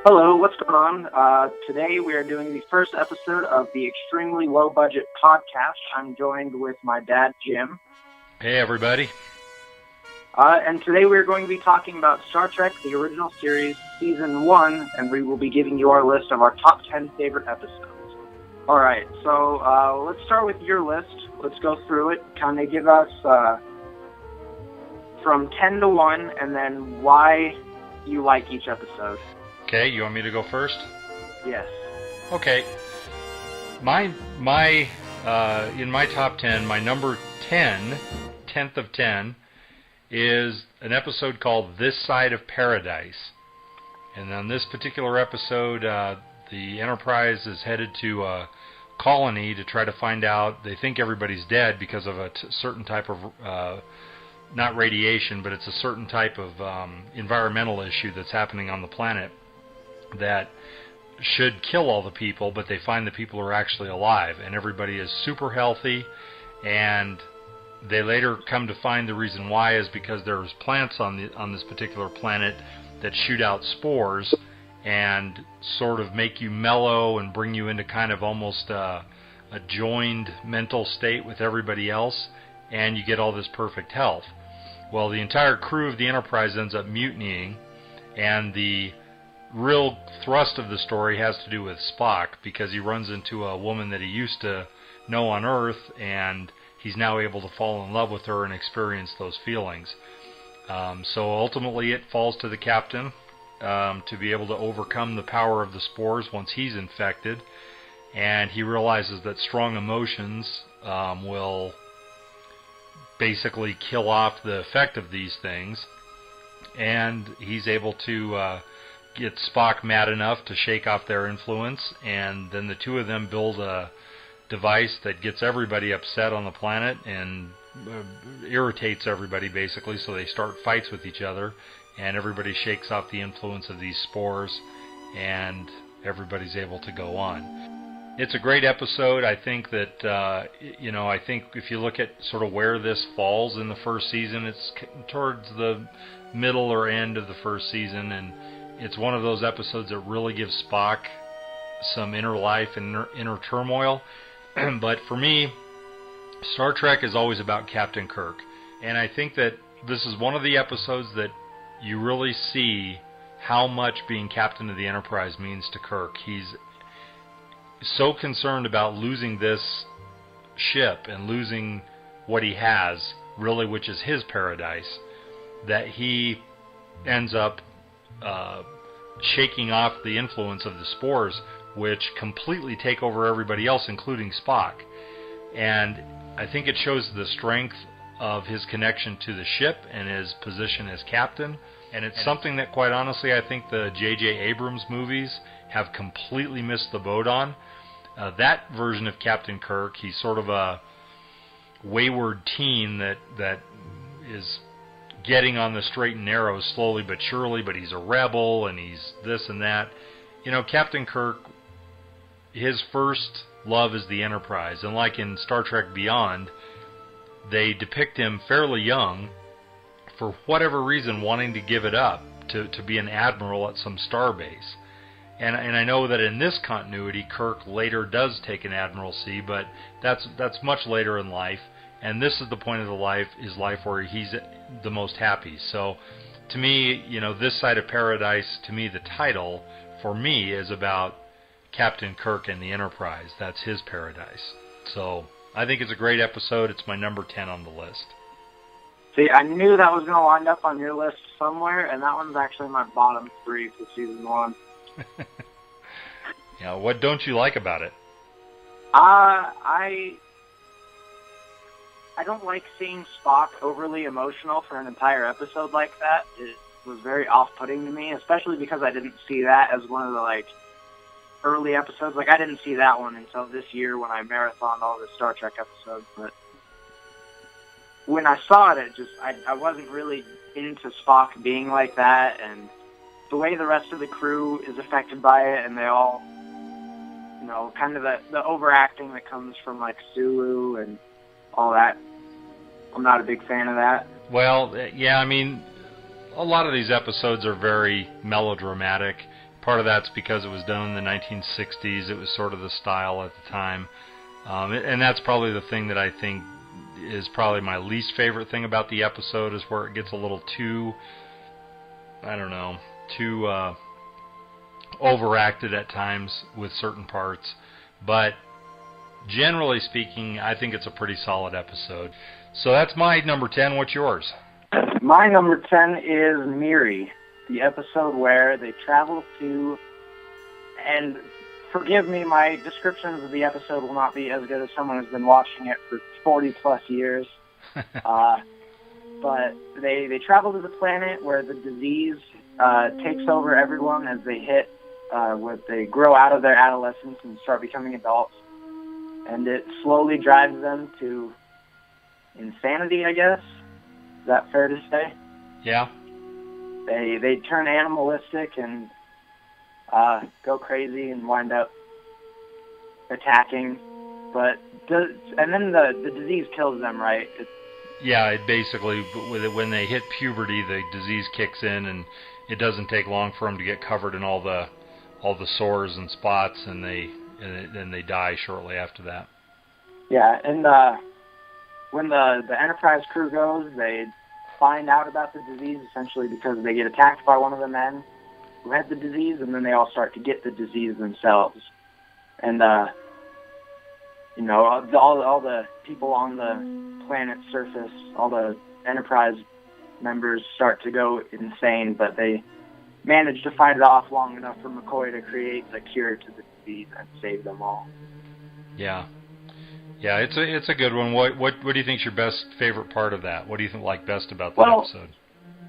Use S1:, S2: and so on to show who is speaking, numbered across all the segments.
S1: Hello, what's going on? Today we are doing the first episode of the Extremely Low Budget Podcast. I'm joined with my dad, Jim.
S2: Hey, everybody.
S1: And today we're going to be talking about Star Trek, the original series, Season 1, and we will be giving you our list of our top 10 favorite episodes. Alright, so let's start with your list. Let's go through it. Kind of give us from 10 to 1, and then why you like each episode.
S2: Okay, you want me to go first?
S1: Yes.
S2: Okay. In my top 10, my number 10, 10th of 10, is an episode called This Side of Paradise. And on this particular episode, the Enterprise is headed to a colony to try to find out. They think everybody's dead because of a certain type of, not radiation, but it's a certain type of environmental issue that's happening on the planet that should kill all the people, but they find the people are actually alive, and everybody is super healthy, and they later come to find the reason why is because there's plants on this particular planet that shoot out spores and sort of make you mellow and bring you into kind of almost a joined mental state with everybody else, and you get all this perfect health. Well, the entire crew of the Enterprise ends up mutinying, and the real thrust of the story has to do with Spock, because he runs into a woman that he used to know on Earth, and he's now able to fall in love with her and experience those feelings. So ultimately it falls to the captain to be able to overcome the power of the spores once he's infected, and he realizes that strong emotions will basically kill off the effect of these things, and he's able to get Spock mad enough to shake off their influence, and then the two of them build a device that gets everybody upset on the planet and irritates everybody basically, so they start fights with each other, and everybody shakes off the influence of these spores, and everybody's able to go on. It's a great episode. I think that, I think if you look at sort of where this falls in the first season, it's towards the middle or end of the first season, and it's one of those episodes that really gives Spock some inner life and inner turmoil. But for me, Star Trek is always about Captain Kirk. And I think that this is one of the episodes that you really see how much being captain of the Enterprise means to Kirk. He's so concerned about losing this ship and losing what he has, really, which is his paradise, that he ends up shaking off the influence of the spores, which completely take over everybody else, including Spock. And I think it shows the strength of his connection to the ship and his position as captain. And it's something that, quite honestly, I think the J.J. Abrams movies have completely missed the boat on. That version of Captain Kirk, he's sort of a wayward teen that is getting on the straight and narrow slowly but surely, but he's a rebel and he's this and that. Captain Kirk, his first love is the Enterprise, and like in Star Trek Beyond, they depict him fairly young, for whatever reason wanting to give it up to be an admiral at some starbase. And I know that in this continuity, Kirk later does take an admiralcy, but that's much later in life. And this is the point of his life where he's the most happy. So, to me, This Side of Paradise, to me, the title, for me, is about Captain Kirk and the Enterprise. That's his paradise. So, I think it's a great episode. It's my number 10 on the list.
S1: See, I knew that was going to wind up on your list somewhere, and that one's actually my bottom 3 for Season 1.
S2: What don't you like about it?
S1: I don't like seeing Spock overly emotional for an entire episode like that. It was very off-putting to me, especially because I didn't see that as one of the, early episodes. I didn't see that one until this year when I marathoned all the Star Trek episodes, but when I saw it, I wasn't really into Spock being like that, and the way the rest of the crew is affected by it, and they all, kind of the overacting that comes from, Sulu and all that. I'm not a big fan of that.
S2: Well, yeah, a lot of these episodes are very melodramatic. part of that's because it was done in the 1960s. It was sort of the style at the time. And that's probably the thing that I think is probably my least favorite thing about the episode, is where it gets a little too, I don't know, too overacted at times with certain parts. But generally speaking, I think it's a pretty solid episode. So that's my number 10. What's yours?
S1: My number 10 is Miri, the episode where they travel to, and forgive me, my descriptions of the episode will not be as good as someone who's been watching it for 40-plus years. But they travel to the planet where the disease takes over everyone as they hit, where they grow out of their adolescence and start becoming adults. And it slowly drives them to insanity, I guess. Is that fair to say?
S2: Yeah.
S1: They turn animalistic and go crazy and wind up attacking. And then the disease kills them, right?
S2: Yeah, it basically, when they hit puberty, the disease kicks in, and it doesn't take long for them to get covered in all the sores and spots, and then they die shortly after that. Yeah, and when the Enterprise crew goes, they find out about the disease essentially because they get attacked by one of the men who had the disease, and then they all start to get the disease themselves. And all the people on the planet's surface, all the Enterprise members start to go insane, but they manage to fight it off long enough for McCoy to create the cure to the disease and save them all. Yeah. Yeah, it's a good one. What do you think's your favorite part of that? What do you like best about that episode?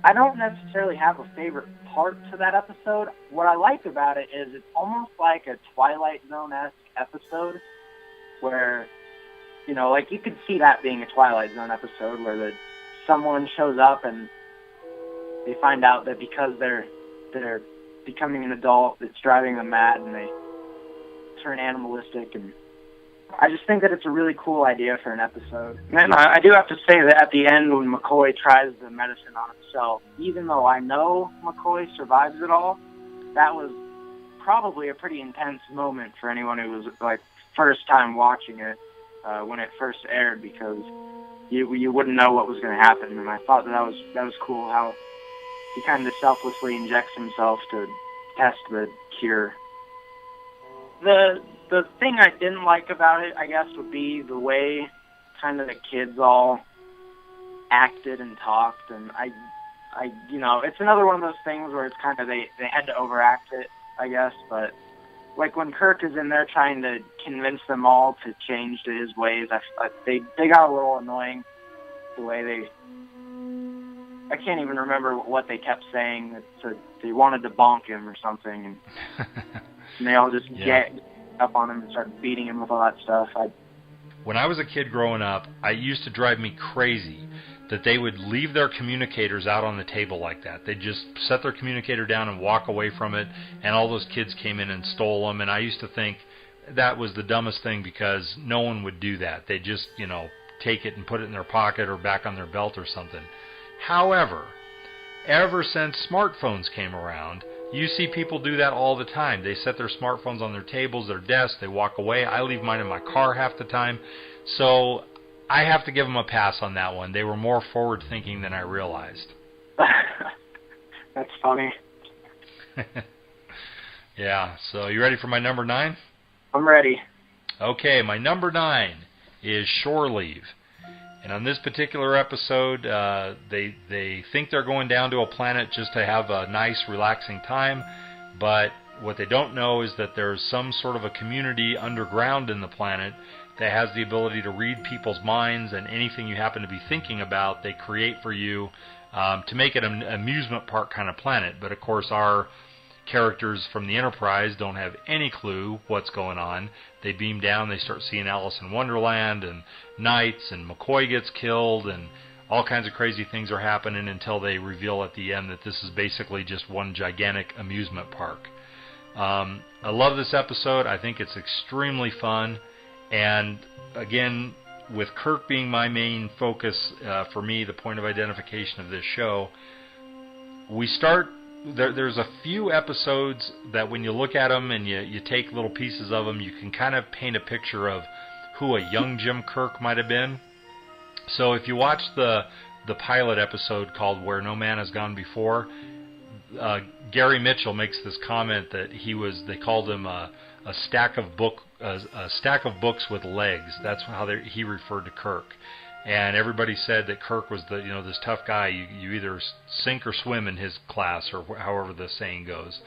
S1: I don't necessarily have a favorite part to that episode. What I like about it is it's almost like a Twilight Zone-esque episode where, like you could see that being a Twilight Zone episode where someone shows up and they find out that because they're becoming an adult, it's driving them mad, and they turn animalistic. And I just think that it's a really cool idea for an episode. And I do have to say that at the end, when McCoy tries the medicine on himself, even though I know McCoy survives it all, that was probably a pretty intense moment for anyone who was like first time watching it when it first aired, because you wouldn't know what was going to happen. And I thought that was cool how he kind of selflessly injects himself to test the cure. The thing I didn't like about it, I guess, would be the way kind of the kids all acted and talked, and I it's another one of those things where it's kind of they had to overact it, I guess, but like when Kirk is in there trying to convince them all to change to his ways, they got a little annoying, the way I can't even remember what they kept saying. They wanted to bonk him or something, and they all just get up on him and start beating him with all that stuff.
S2: When I was a kid growing up, it used to drive me crazy that they would leave their communicators out on the table like that. They'd just set their communicator down and walk away from it, and all those kids came in and stole them. And I used to think that was the dumbest thing, because no one would do that. They'd just, take it and put it in their pocket or back on their belt or something. However, ever since smartphones came around, you see people do that all the time. They set their smartphones on their tables, their desks, they walk away. I leave mine in my car half the time. So I have to give them a pass on that one. They were more forward-thinking than I realized.
S1: That's funny.
S2: Yeah, so you ready for my number 9?
S1: I'm ready.
S2: Okay, my number 9 is Shore Leave. And on this particular episode, they think they're going down to a planet just to have a nice, relaxing time. But what they don't know is that there's some sort of a community underground in the planet that has the ability to read people's minds, and anything you happen to be thinking about, they create for you to make it an amusement park kind of planet. But of course, our characters from the Enterprise don't have any clue what's going on. They beam down, they start seeing Alice in Wonderland and knights, and McCoy gets killed, and all kinds of crazy things are happening until they reveal at the end that this is basically just one gigantic amusement park. I love this episode. I think it's extremely fun. And again, with Kirk being my main focus, for me, the point of identification of this show, we start there's a few episodes that when you look at them and you take little pieces of them, you can kind of paint a picture of who a young Jim Kirk might have been. So if you watch the pilot episode called Where No Man Has Gone Before, Gary Mitchell makes this comment that they called him a stack of books with legs. That's how he referred to Kirk. And everybody said that Kirk was this tough guy. You either sink or swim in his class, or however the saying goes.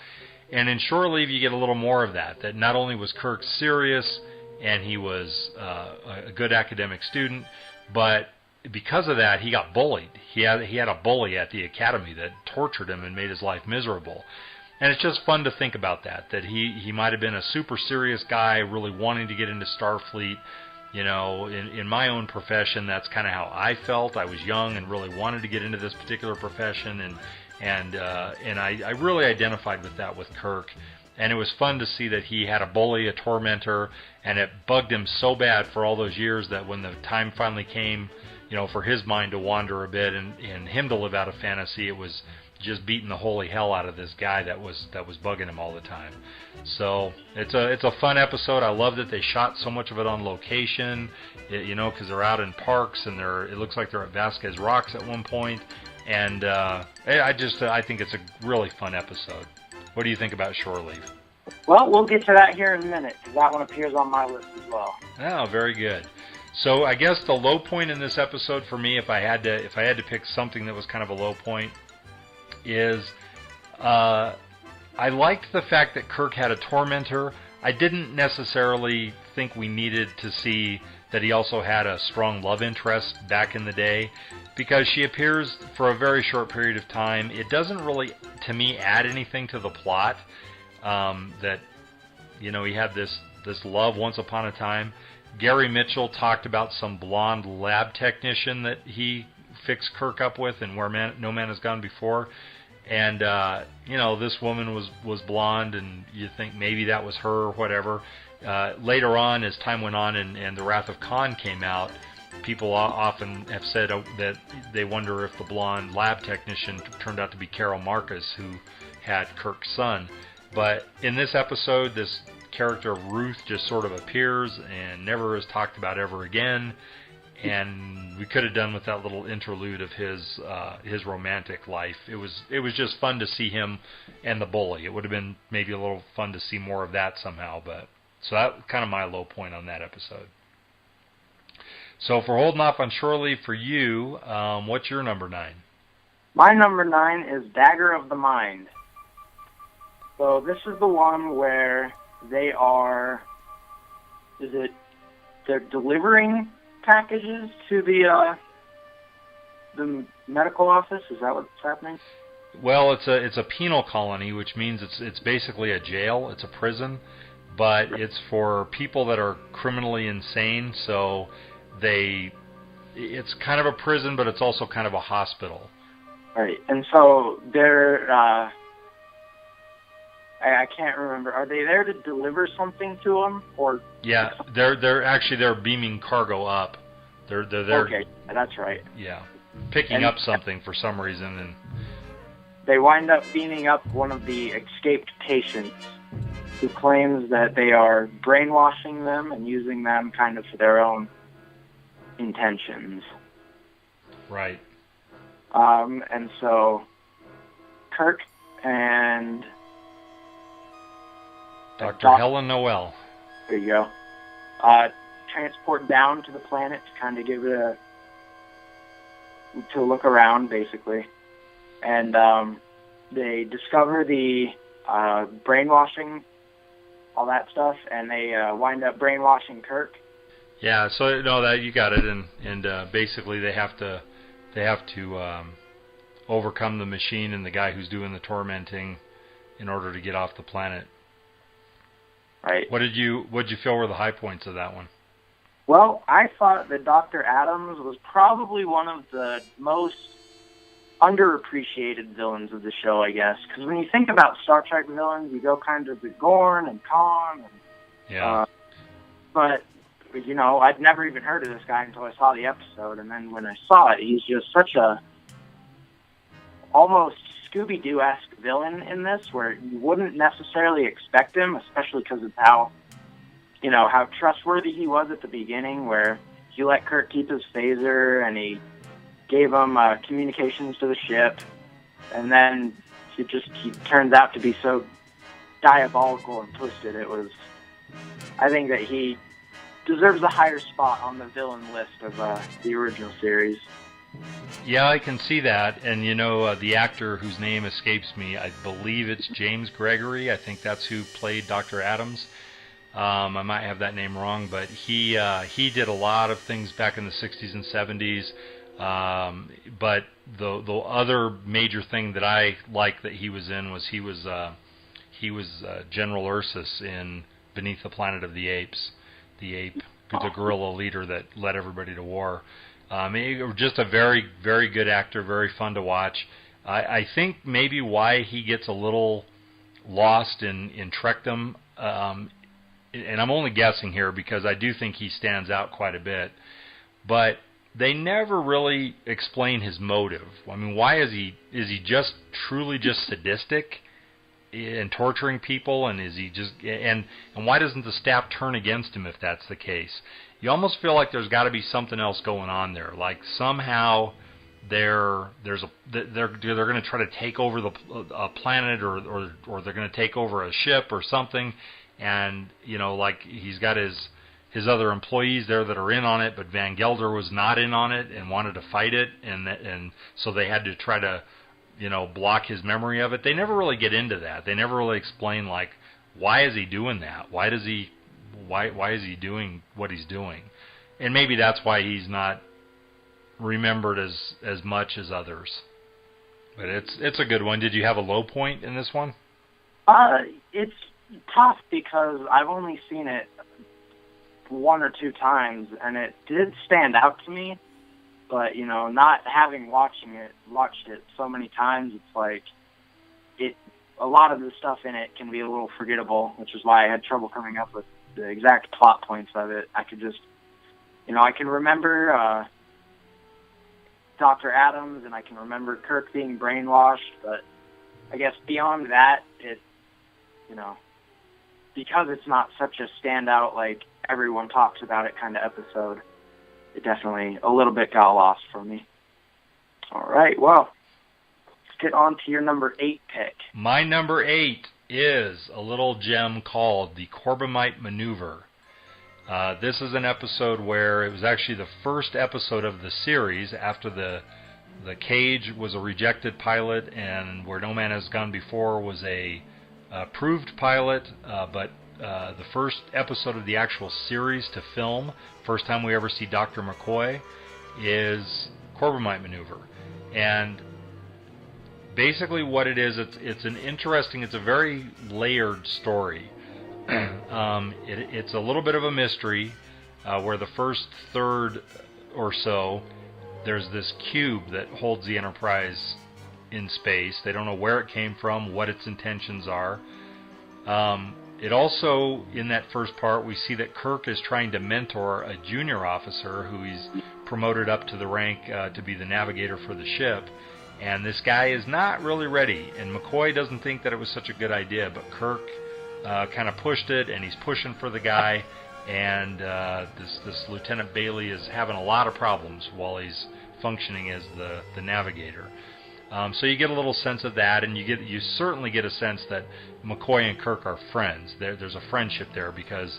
S2: And in Shore Leave, you get a little more of that. That not only was Kirk serious and he was a good academic student, but because of that, he got bullied. He had a bully at the academy that tortured him and made his life miserable. And it's just fun to think about that he might have been a super serious guy, really wanting to get into Starfleet. In my own profession, that's kind of how I felt. I was young and really wanted to get into this particular profession, and I really identified with that with Kirk. And it was fun to see that he had a bully, a tormentor, and it bugged him so bad for all those years that when the time finally came, for his mind to wander a bit and him to live out a fantasy, it was just beating the holy hell out of this guy that was bugging him all the time. So it's a fun episode. I love that they shot so much of it on location, because they're out in parks and it looks like they're at Vasquez Rocks at one point. And I think it's a really fun episode. What do you think about Shore Leave?
S1: Well, we'll get to that here in a minute, because that one appears on my list as well.
S2: Oh, very good. So I guess the low point in this episode for me, if I had to pick something that was kind of a low point, is I liked the fact that Kirk had a tormentor. I didn't necessarily think we needed to see that he also had a strong love interest back in the day, because she appears for a very short period of time. It doesn't really, to me, add anything to the plot. That he had this love once upon a time. Gary Mitchell talked about some blonde lab technician that he fixed Kirk up with and Where No Man Has Gone Before. And, this woman was blonde, and you think maybe that was her or whatever. Later on, as time went on and The Wrath of Khan came out, people often have said that they wonder if the blonde lab technician turned out to be Carol Marcus, who had Kirk's son. But in this episode, this character of Ruth just sort of appears and never is talked about ever again. And we could have done with that little interlude of his romantic life. It was just fun to see him and the bully. It would have been maybe a little fun to see more of that somehow. But so that was kind of my low point on that episode. So if we're holding off on Shore Leave for you, what's your number 9?
S1: My number 9 is Dagger of the Mind. So this is the one where they are, they're delivering packages to the medical office? Is that what's happening?
S2: Well, it's a penal colony, which means it's basically a jail. It's a prison, but it's for people that are criminally insane. So it's kind of a prison, but it's also kind of a hospital. Right, and so
S1: they're I can't remember. Are they there to deliver something to them, or?
S2: Yeah, they're beaming cargo up. They're there.
S1: Okay, that's right.
S2: Yeah, picking up something for some reason, and
S1: they wind up beaming up one of the escaped patients, who claims that they are brainwashing them and using them kind of for their own intentions.
S2: Right.
S1: And so Kirk and
S2: Dr. Helen Noel.
S1: There you go. Transport down to the planet to kind of give it to look around, basically. And they discover the brainwashing, all that stuff, and they wind up brainwashing Kirk.
S2: Yeah, so no, that you got it, and basically they have to overcome the machine and the guy who's doing the tormenting in order to get off the planet.
S1: Right.
S2: What'd you feel were the high points of that one?
S1: Well, I thought that Dr. Adams was probably one of the most underappreciated villains of the show, I guess. Because when you think about Star Trek villains, you go kind of with Gorn and Khan.
S2: Yeah.
S1: But, I'd never even heard of this guy until I saw the episode. And then when I saw it, he's just such a almost Scooby-Doo-esque villain in this, where you wouldn't necessarily expect him, especially because of how trustworthy he was at the beginning, where he let Kirk keep his phaser and he gave him communications to the ship, and then he turns out to be so diabolical and twisted. I think that he deserves a higher spot on the villain list of the original series.
S2: Yeah, I can see that. And, the actor whose name escapes me, I believe it's James Gregory. I think that's who played Dr. Adams. I might have that name wrong, but he did a lot of things back in the 60s and 70s. But the other major thing that I like that he was in was he was General Ursus in Beneath the Planet of the Apes, the gorilla leader that led everybody to war. Just a very, very good actor, very fun to watch. I think maybe why he gets a little lost in Trekdom, and I'm only guessing here because I do think he stands out quite a bit, but they never really explain his motive. I mean, why is he just truly just sadistic in torturing people, and is he just and why doesn't the staff turn against him if that's the case? You almost feel like there's got to be something else going on there. Like somehow they're going to try to take over a planet, or they're going to take over a ship or something, and like he's got his other employees there that are in on it, but Van Gelder was not in on it and wanted to fight it, and so they had to try to block his memory of it. They never really get into that. They never really explain, like, why is he doing that? Why is he doing what he's doing? And maybe that's why he's not remembered as much as others. But it's a good one. Did you have a low point in this one?
S1: It's tough because I've only seen it one or two times, and it did stand out to me. But not having watched it so many times, it's like a lot of the stuff in it can be a little forgettable, which is why I had trouble coming up with the exact plot points of it. I could just, I can remember Dr. Adams, and I can remember Kirk being brainwashed, but I guess beyond that, because it's not such a standout, like everyone talks about it kind of episode, it definitely a little bit got lost for me. All right, well, let's get on to your number 8 pick.
S2: My number 8 is a little gem called the Corbomite Maneuver. This is an episode where it was actually the first episode of the series after the Cage was a rejected pilot, and Where No Man Has Gone Before was a approved pilot, but the first episode of the actual series to film, first time we ever see Dr. McCoy, is Corbomite Maneuver. And basically what it is, it's a very layered story. It's a little bit of a mystery, where the first third or so, there's this cube that holds the Enterprise in space. They don't know where it came from, what its intentions are. It also, in that first part, we see that Kirk is trying to mentor a junior officer who he's promoted up to the rank to be the navigator for the ship. And this guy is not really ready. And McCoy doesn't think that it was such a good idea, but Kirk kind of pushed it, and he's pushing for the guy. And this Lieutenant Bailey is having a lot of problems while he's functioning as the navigator. So you get a little sense of that, and you certainly get a sense that McCoy and Kirk are friends. There's a friendship there, because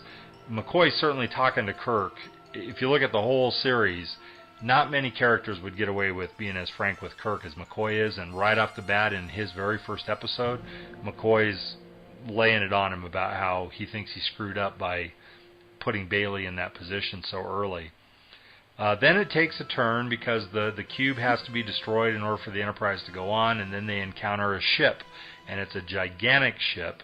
S2: McCoy's certainly talking to Kirk. If you look at the whole series, not many characters would get away with being as frank with Kirk as McCoy is, and right off the bat in his very first episode, McCoy's laying it on him about how he thinks he screwed up by putting Bailey in that position so early. Then it takes a turn because the cube has to be destroyed in order for the Enterprise to go on, and then they encounter a ship, and it's a gigantic ship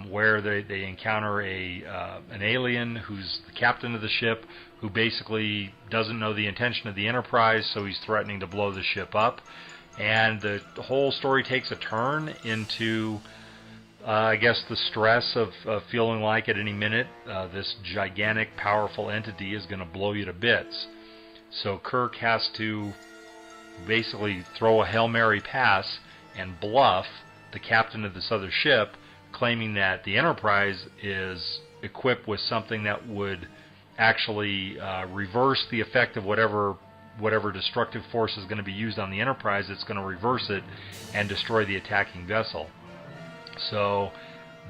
S2: where they encounter an alien who's the captain of the ship, who basically doesn't know the intention of the Enterprise, so he's threatening to blow the ship up. And the whole story takes a turn into, I guess, the stress of feeling like at any minute this gigantic, powerful entity is going to blow you to bits. So Kirk has to basically throw a Hail Mary pass and bluff the captain of this other ship, claiming that the Enterprise is equipped with something that would actually reverse the effect of whatever destructive force is going to be used on the Enterprise. It's going to reverse it and destroy the attacking vessel. So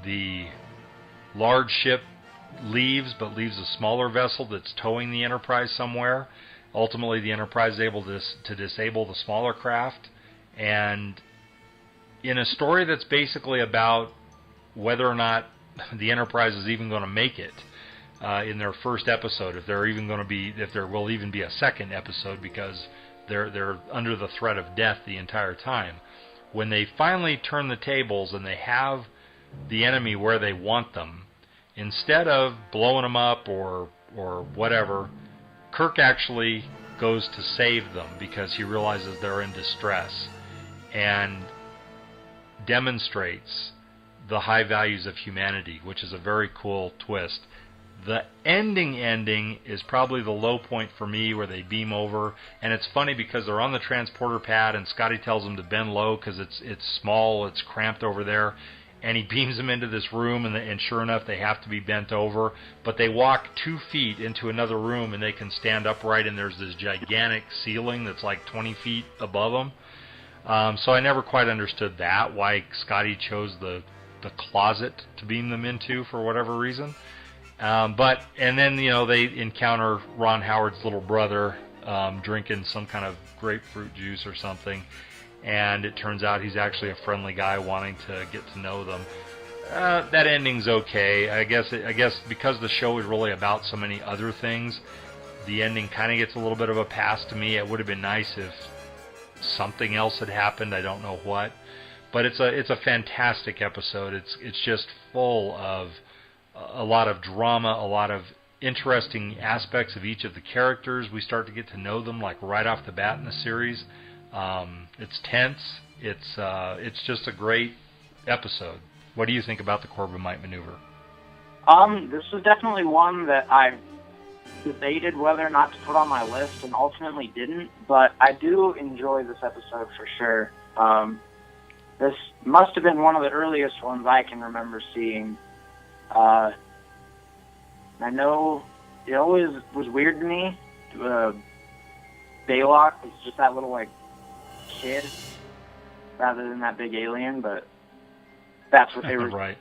S2: the large ship leaves, but leaves a smaller vessel that's towing the Enterprise somewhere. Ultimately, the Enterprise is able to disable the smaller craft, and in a story that's basically about whether or not the Enterprise is even going to make it in their first episode, if there will even be a second episode, because they're under the threat of death the entire time. When they finally turn the tables and they have the enemy where they want them, instead of blowing them up or whatever, Kirk actually goes to save them because he realizes they're in distress, and demonstrates the high values of humanity, which is a very cool twist. The ending is probably the low point for me, where they beam over, and it's funny because they're on the transporter pad, and Scotty tells them to bend low because it's small, it's cramped over there, and he beams them into this room, and sure enough, they have to be bent over, but they walk 2 feet into another room, and they can stand upright, and there's this gigantic ceiling that's like 20 feet above them. So I never quite understood that, why Scotty chose the closet to beam them into for whatever reason. And then they encounter Ron Howard's little brother drinking some kind of grapefruit juice or something, and it turns out he's actually a friendly guy wanting to get to know them. That ending's okay. I guess because the show is really about so many other things, the ending kind of gets a little bit of a pass to me. It would have been nice if something else had happened. I don't know what, but it's a fantastic episode. It's just full of a lot of drama, a lot of interesting aspects of each of the characters. We start to get to know them like right off the bat in the series. It's tense. It's just a great episode. What do you think about the Corbomite maneuver?
S1: This is definitely one that I've debated whether or not to put on my list, and ultimately didn't, but I do enjoy this episode for sure. This must have been one of the earliest ones I can remember seeing. I know it always was weird to me. Baylock was just that little kid rather than that big alien, but that's what they were.
S2: Right.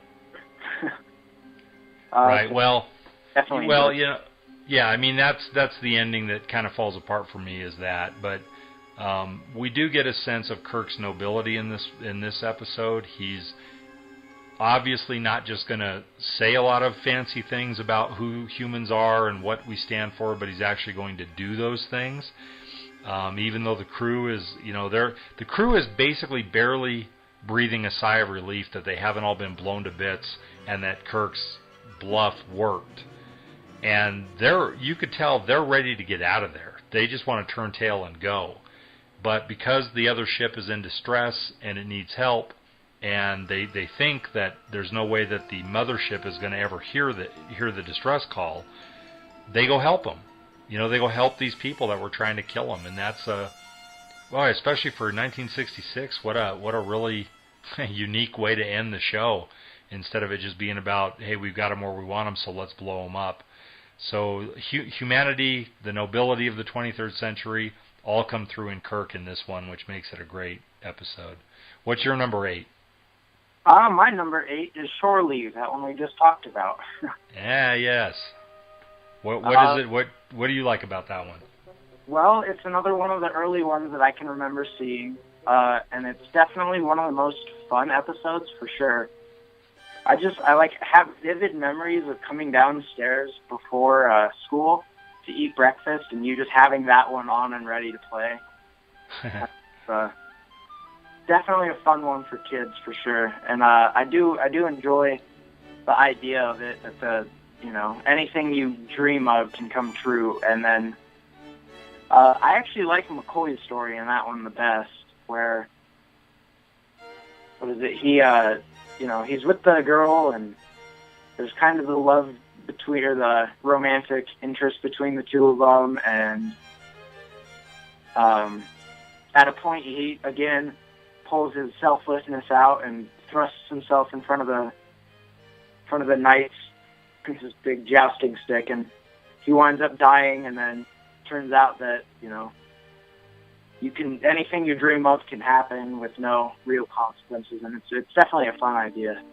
S2: Right. Well,
S1: definitely.
S2: Well, yeah. I mean, that's the ending that kind of falls apart for me, is that. But we do get a sense of Kirk's nobility in this episode. He's obviously not just going to say a lot of fancy things about who humans are and what we stand for, but he's actually going to do those things. Even though the crew is, the crew is basically barely breathing a sigh of relief that they haven't all been blown to bits and that Kirk's bluff worked. And you could tell they're ready to get out of there. They just want to turn tail and go. But because the other ship is in distress and it needs help, and they think that there's no way that the mothership is going to ever hear the distress call, they go help them. They go help these people that were trying to kill them, and that's especially for 1966, what a really unique way to end the show, instead of it just being about, hey, we've got them where we want them, so let's blow them up. So humanity, the nobility of the 23rd century, all come through in Kirk in this one, which makes it a great episode. What's your number 8?
S1: My number 8 is Shore Leave, that one we just talked about.
S2: Yes. What is it? What do you like about that one?
S1: Well, it's another one of the early ones that I can remember seeing, and it's definitely one of the most fun episodes for sure. I have vivid memories of coming downstairs before school to eat breakfast, and you just having that one on and ready to play. Definitely a fun one for kids for sure, and I do enjoy the idea of it, that anything you dream of can come true. And then I actually like McCoy's story in that one the best, where he's with the girl, and there's kind of the love between, or the romantic interest between the two of them, and at a point he again pulls his selflessness out and thrusts himself in front of the knights with his big jousting stick, and he winds up dying. And then turns out that anything you dream of can happen with no real consequences, and it's definitely a fun idea.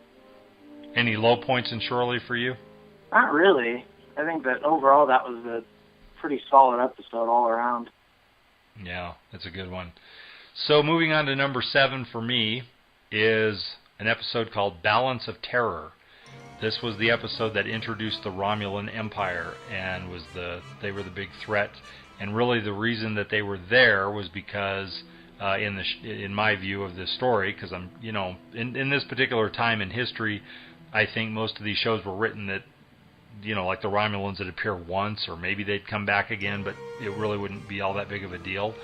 S2: Any low points in Shirley for you?
S1: Not really. I think that overall that was a pretty solid episode all around.
S2: Yeah, that's a good one. So moving on to number 7 for me is an episode called Balance of Terror. This was the episode that introduced the Romulan Empire and they were the big threat. And really the reason that they were there was because, in my view of this story, because I'm, in this particular time in history, I think most of these shows were written that, like the Romulans that appear once, or maybe they'd come back again, but it really wouldn't be all that big of a deal.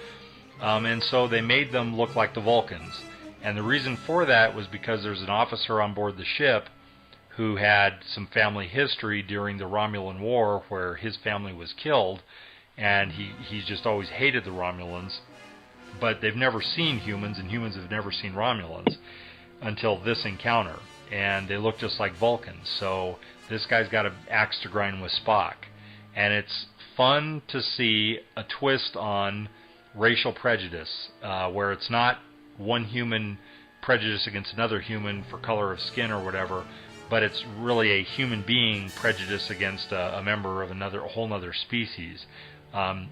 S2: And so they made them look like the Vulcans. And the reason for that was because there's an officer on board the ship who had some family history during the Romulan War where his family was killed, and he just always hated the Romulans. But they've never seen humans, and humans have never seen Romulans until this encounter. And they look just like Vulcans. So this guy's got an axe to grind with Spock. And it's fun to see a twist on racial prejudice, where it's not one human prejudice against another human for color of skin or whatever, but it's really a human being prejudice against a member of a whole other species.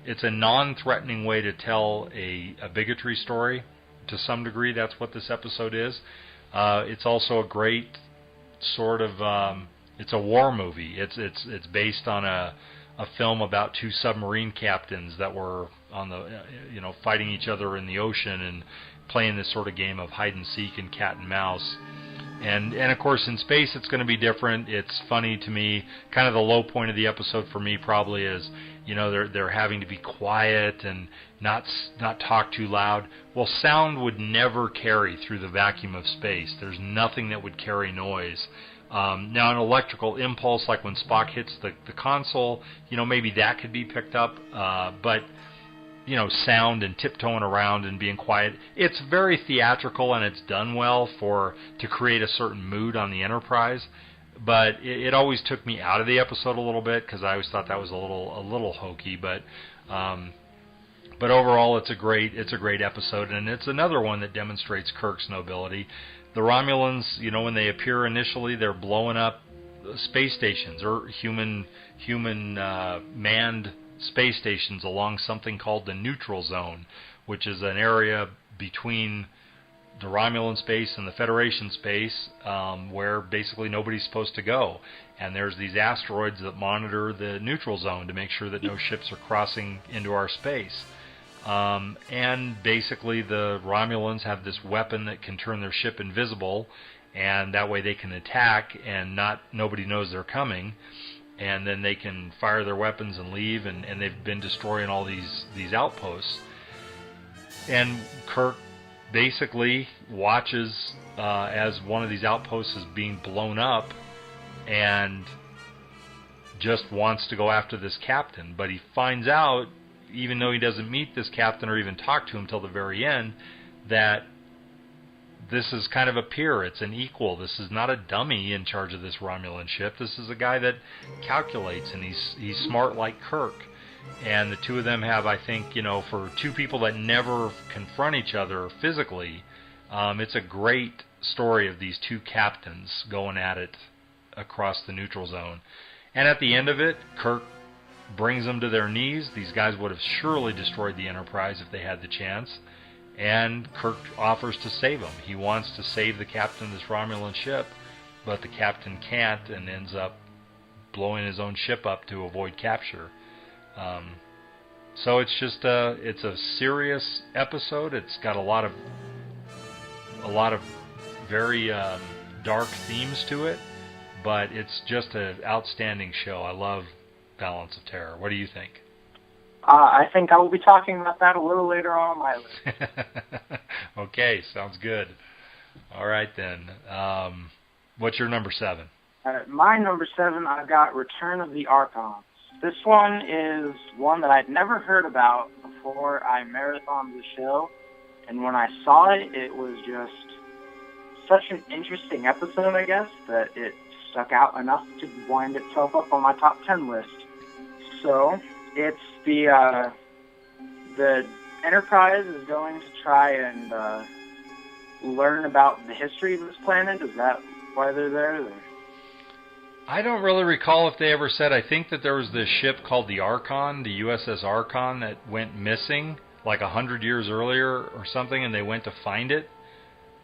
S2: It's a non-threatening way to tell a bigotry story. To some degree, that's what this episode is. It's also a great sort of it's a war movie. It's based on a film about 2 submarine captains that were on the fighting each other in the ocean and playing this sort of game of hide and seek and cat and mouse. And of course in space it's going to be different. It's funny to me. Kind of the low point of the episode for me probably is they're having to be quiet and not talk too loud. Well, sound would never carry through the vacuum of space. There's nothing that would carry noise. Now an electrical impulse, like when Spock hits the console, maybe that could be picked up, but sound and tiptoeing around and being quiet, it's very theatrical, and it's done well to create a certain mood on the Enterprise. But it always took me out of the episode a little bit because I always thought that was a little hokey. But overall, it's a great episode, and it's another one that demonstrates Kirk's nobility. The Romulans, when they appear initially, they're blowing up space stations or human manned space stations along something called the neutral zone, which is an area between the Romulan space and the Federation space, where basically nobody's supposed to go. And there's these asteroids that monitor the neutral zone to make sure that no ships are crossing into our space. And basically the Romulans have this weapon that can turn their ship invisible, and that way they can attack and nobody knows they're coming. And then they can fire their weapons and leave, and they've been destroying all these outposts. And Kirk basically watches as one of these outposts is being blown up, and just wants to go after this captain. But he finds out, even though he doesn't meet this captain or even talk to him till the very end, that this is kind of a peer. It's an equal. This is not a dummy in charge of this Romulan ship. This is a guy that calculates, and he's smart like Kirk. And the two of them have, I think, for 2 people that never confront each other physically, it's a great story of these 2 captains going at it across the neutral zone. And at the end of it, Kirk brings them to their knees. These guys would have surely destroyed the Enterprise if they had the chance. And Kirk offers to save him. He wants to save the captain of this Romulan ship, but the captain can't, and ends up blowing his own ship up to avoid capture. So it's just it's a serious episode. It's got a lot of very dark themes to it, but it's just an outstanding show. I love Balance of Terror. What do you think?
S1: I think I will be talking about that a little later on my list.
S2: Okay, sounds good. All right then. What's your number 7?
S1: My number 7, I've got Return of the Archons. This one is one that I'd never heard about before I marathoned the show. And when I saw it, it was just such an interesting episode, I guess, that it stuck out enough to wind itself up on my top 10 list. So, it's the Enterprise is going to try and learn about the history of this planet. Is that why they're there?
S2: I don't really recall if they ever said. I think that there was this ship called the Archon, the USS Archon, that went missing like 100 years earlier or something, and they went to find it.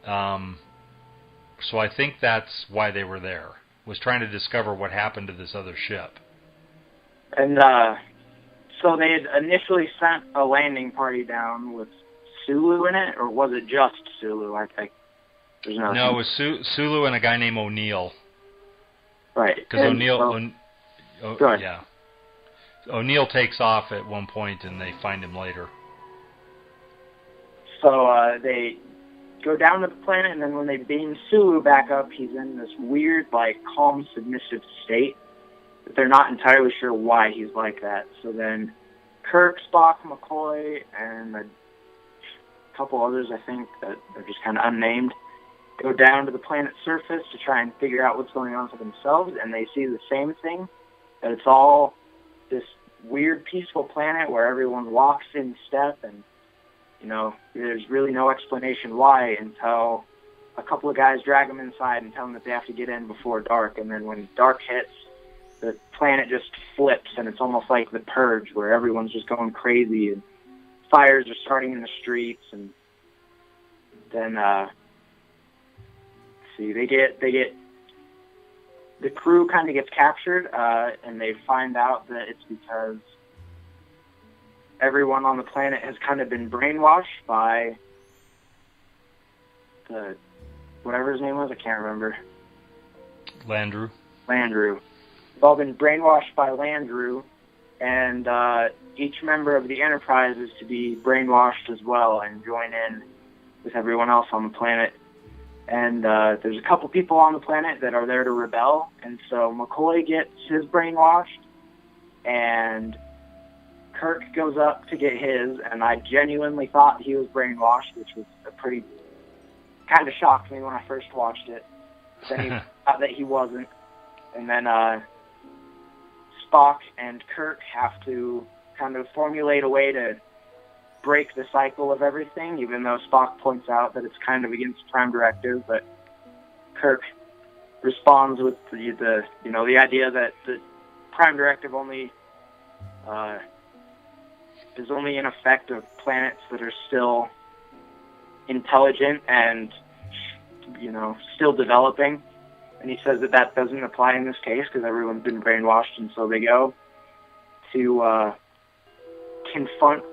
S2: So I think that's why they were there, was trying to discover what happened to this other ship. And
S1: so they had initially sent a landing party down with Sulu in it, or was it just Sulu? I think
S2: no, it was Sulu and a guy named O'Neill.
S1: Right.
S2: Because O'Neill takes off at one point, and they find him later.
S1: So they go down to the planet, and then when they beam Sulu back up, he's in this weird, like, calm, submissive state. But they're not entirely sure why he's like that. So then Kirk, Spock, McCoy, and a couple others, I think, that are just kind of unnamed, go down to the planet's surface to try and figure out what's going on for themselves, and they see the same thing, that it's all this weird, peaceful planet where everyone walks in step, and, you know, there's really no explanation why until a couple of guys drag them inside and tell them that they have to get in before dark, and then when dark hits, the planet just flips, and it's almost like the Purge, where everyone's just going crazy, and fires are starting in the streets, and then, they get the crew kind of gets captured, and they find out that it's because everyone on the planet has kind of been brainwashed by whatever his name was, I can't remember.
S2: Landru.
S1: They've all been brainwashed by Landru, and each member of the Enterprise is to be brainwashed as well and join in with everyone else on the planet. And there's a couple people on the planet that are there to rebel, and so McCoy gets his brainwashed, and Kirk goes up to get his, and I genuinely thought he was brainwashed, which was kind of shocked me when I first watched it. Then he thought that he wasn't, and then Spock and Kirk have to kind of formulate a way to break the cycle of everything, even though Spock points out that it's kind of against Prime Directive, but Kirk responds with the idea that the Prime Directive only is only in effect of planets that are still intelligent and, still developing. And he says that doesn't apply in this case because everyone's been brainwashed, and so they go to confront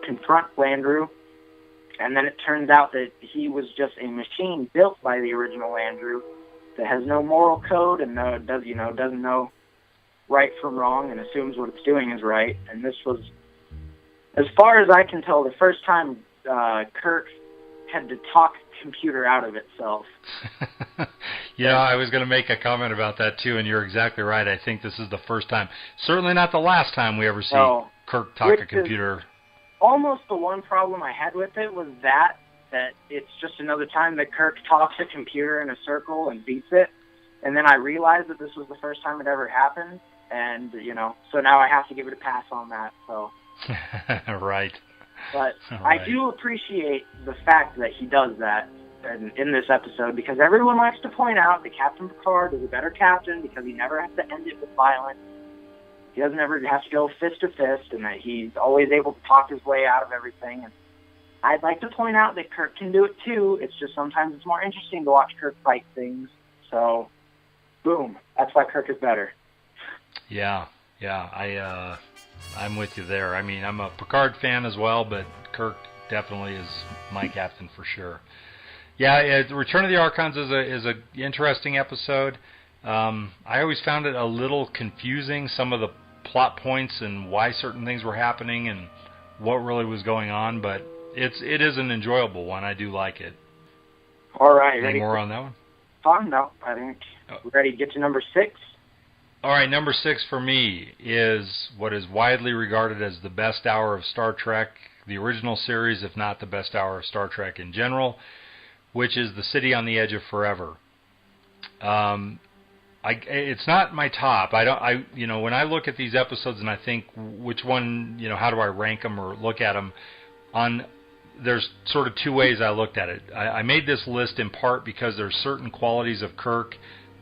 S1: Landru, and then it turns out that he was just a machine built by the original Landru that has no moral code and doesn't know right from wrong and assumes what it's doing is right. And this was, as far as I can tell, the first time Kirk had to talk computer out of itself.
S2: I was going to make a comment about that too, and you're exactly right. I think this is the first time, certainly not the last time we ever see Kirk talk a computer.
S1: Almost the one problem I had with it was that it's just another time that Kirk talks a computer in a circle and beats it, and then I realized that this was the first time it ever happened, and so now I have to give it a pass on that. So
S2: right.
S1: But right. I do appreciate the fact that he does that in this episode, because everyone likes to point out that Captain Picard is a better captain because he never has to end it with violence. He doesn't ever have to go fist to fist, and that he's always able to talk his way out of everything. And I'd like to point out that Kirk can do it too. It's just sometimes it's more interesting to watch Kirk fight things. So, boom. That's why Kirk is better.
S2: Yeah. I'm with you there. I mean, I'm a Picard fan as well, but Kirk definitely is my captain for sure. Yeah, Return of the Archons is a interesting episode. I always found it a little confusing, some of the plot points and why certain things were happening and what really was going on, but it is an enjoyable one. I do like it.
S1: All right.
S2: Any more on that one?
S1: No, I think we're ready to get to number 6.
S2: All right, number 6 for me is what is widely regarded as the best hour of Star Trek, the original series, if not the best hour of Star Trek in general, which is The City on the Edge of Forever. It's not my top. When I look at these episodes and I think which one, how do I rank them or look at them, there's sort of two ways I looked at it. I made this list in part because there's certain qualities of Kirk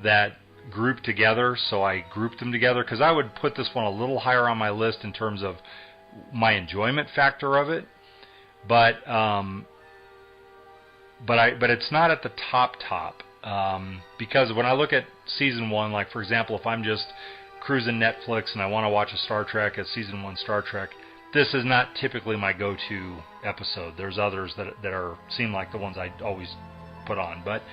S2: that group together, so I grouped them together, because I would put this one a little higher on my list in terms of my enjoyment factor of it, but it's not at the top, because when I look at season 1, like for example, if I'm just cruising Netflix and I want to watch a Star Trek, a season 1 Star Trek, this is not typically my go-to episode. There's others that seem like the ones I always put on, but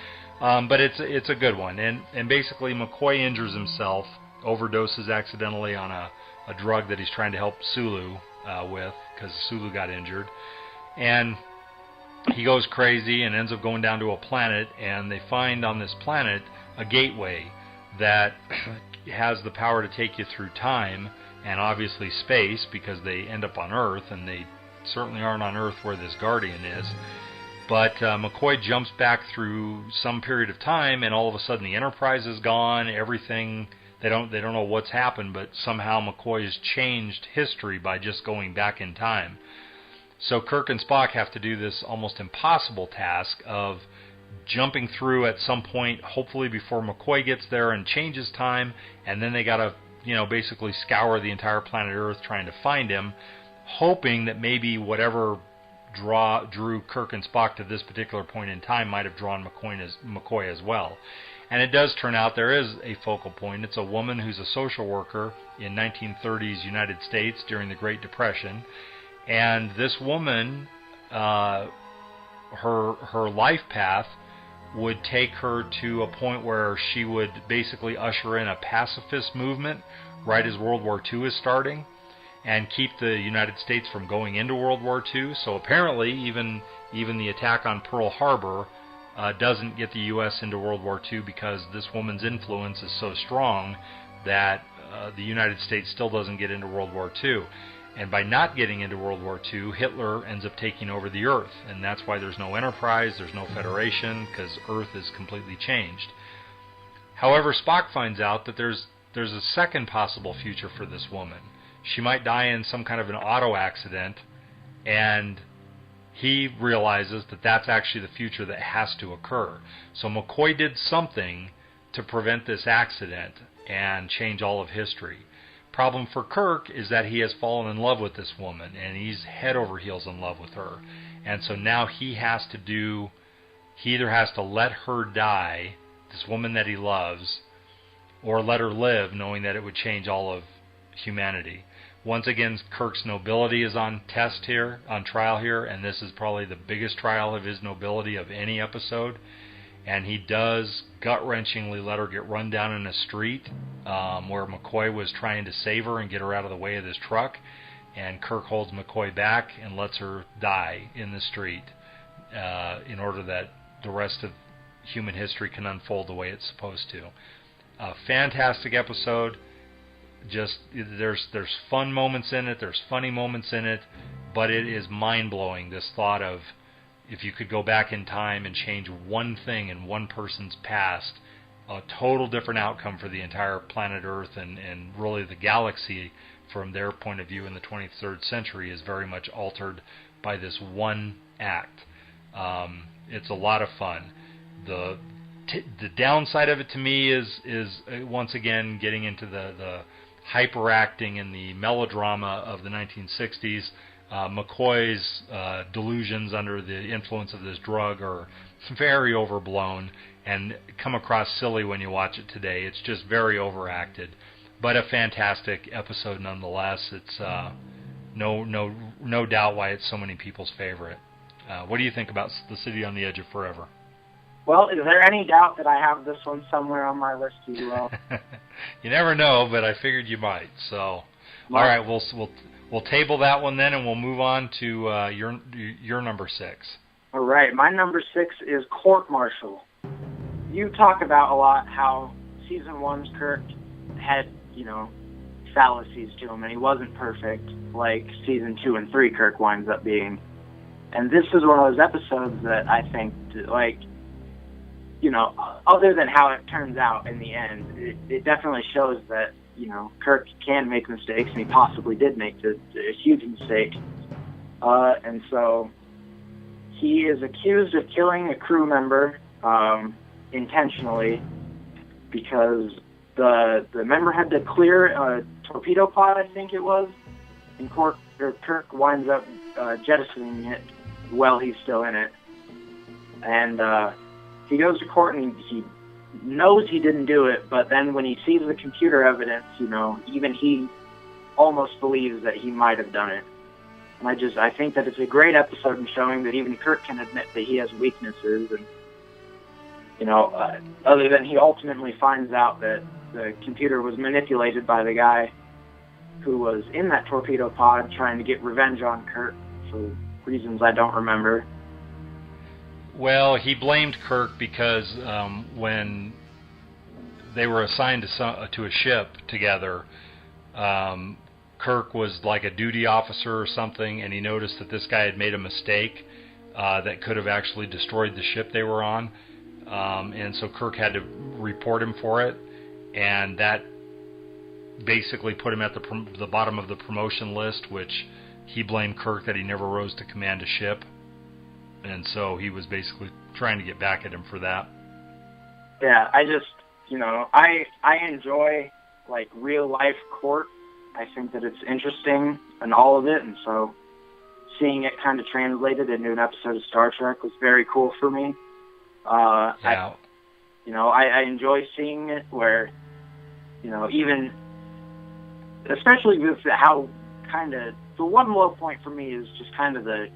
S2: it's a good one. And basically McCoy injures himself, overdoses accidentally on a drug that he's trying to help Sulu with, because Sulu got injured, and he goes crazy and ends up going down to a planet, and they find on this planet a gateway that has the power to take you through time and obviously space, because they end up on Earth, and they certainly aren't on Earth where this Guardian is. But McCoy jumps back through some period of time, and all of a sudden the Enterprise is gone. Everything, they don't know what's happened, but somehow McCoy has changed history by just going back in time. So Kirk and Spock have to do this almost impossible task of jumping through at some point, hopefully before McCoy gets there and changes time, and then they got to, basically scour the entire planet Earth trying to find him, hoping that maybe whatever drew Kirk and Spock to this particular point in time might have drawn McCoy as well. And it does turn out there is a focal point. It's a woman who's a social worker in 1930s United States during the Great Depression. And this woman, her life path would take her to a point where she would basically usher in a pacifist movement right as World War II is starting, and keep the United States from going into World War II. So apparently even the attack on Pearl Harbor doesn't get the U.S. into World War II, because this woman's influence is so strong that the United States still doesn't get into World War II. And by not getting into World War II, Hitler ends up taking over the Earth, and that's why there's no Enterprise, there's no Federation, because Earth is completely changed. However, Spock finds out that there's a second possible future for this woman. She might die in some kind of an auto accident, and he realizes that that's actually the future that has to occur. So McCoy did something to prevent this accident and change all of history. Problem for Kirk is that he has fallen in love with this woman, and he's head over heels in love with her. And so now he either has to let her die, this woman that he loves, or let her live, knowing that it would change all of humanity. Once again, Kirk's nobility is on trial here, and this is probably the biggest trial of his nobility of any episode. And he does gut-wrenchingly let her get run down in a street where McCoy was trying to save her and get her out of the way of this truck. And Kirk holds McCoy back and lets her die in the street in order that the rest of human history can unfold the way it's supposed to. A fantastic episode. Just there's fun moments in it, there's funny moments in it, but it is mind-blowing, this thought of, if you could go back in time and change one thing in one person's past, a total different outcome for the entire planet Earth and really the galaxy from their point of view in the 23rd century is very much altered by this one act. It's a lot of fun. The downside of it to me is once again getting into the hyperacting and the melodrama of the 1960s. McCoy's delusions under the influence of this drug are very overblown and come across silly when you watch it today. It's just very overacted, but a fantastic episode nonetheless. It's no doubt why it's so many people's favorite. What do you think about The City on the Edge of Forever?
S1: Well, is there any doubt that I have this one somewhere on my list as well?
S2: You never know, but I figured you might. So, all right, we'll table that one then, and we'll move on to your number 6.
S1: All right, my number 6 is Court Martial. You talk about a lot how season 1's Kirk had, fallacies to him, and he wasn't perfect like season 2 and 3 Kirk winds up being. And this is one of those episodes that I think, like, you know, other than how it turns out in the end, it definitely shows that, you know, Kirk can make mistakes, and he possibly did make a huge mistake. And so he is accused of killing a crew member intentionally because the member had to clear a torpedo pod, I think it was, and Kirk winds up jettisoning it while he's still in it. And he goes to court and he knows he didn't do it, but then when he sees the computer evidence, you know, even he almost believes that he might have done it. And I think that it's a great episode in showing that even Kirk can admit that he has weaknesses, and, you know, other than he ultimately finds out that the computer was manipulated by the guy who was in that torpedo pod trying to get revenge on Kirk for reasons I don't remember.
S2: Well, he blamed Kirk because when they were assigned to a ship together, Kirk was like a duty officer or something, and he noticed that this guy had made a mistake that could have actually destroyed the ship they were on. And so Kirk had to report him for it, and that basically put him at the bottom of the promotion list, which he blamed Kirk that he never rose to command a ship. And so he was basically trying to get back at him for that.
S1: Yeah, I just, you know, I enjoy, like, real-life court. I think that it's interesting and all of it, and so seeing it kind of translated into an episode of Star Trek was very cool for me.
S2: Yeah.
S1: I enjoy seeing it where, you know, even, especially with how kind of, the one low point for me is just kind of the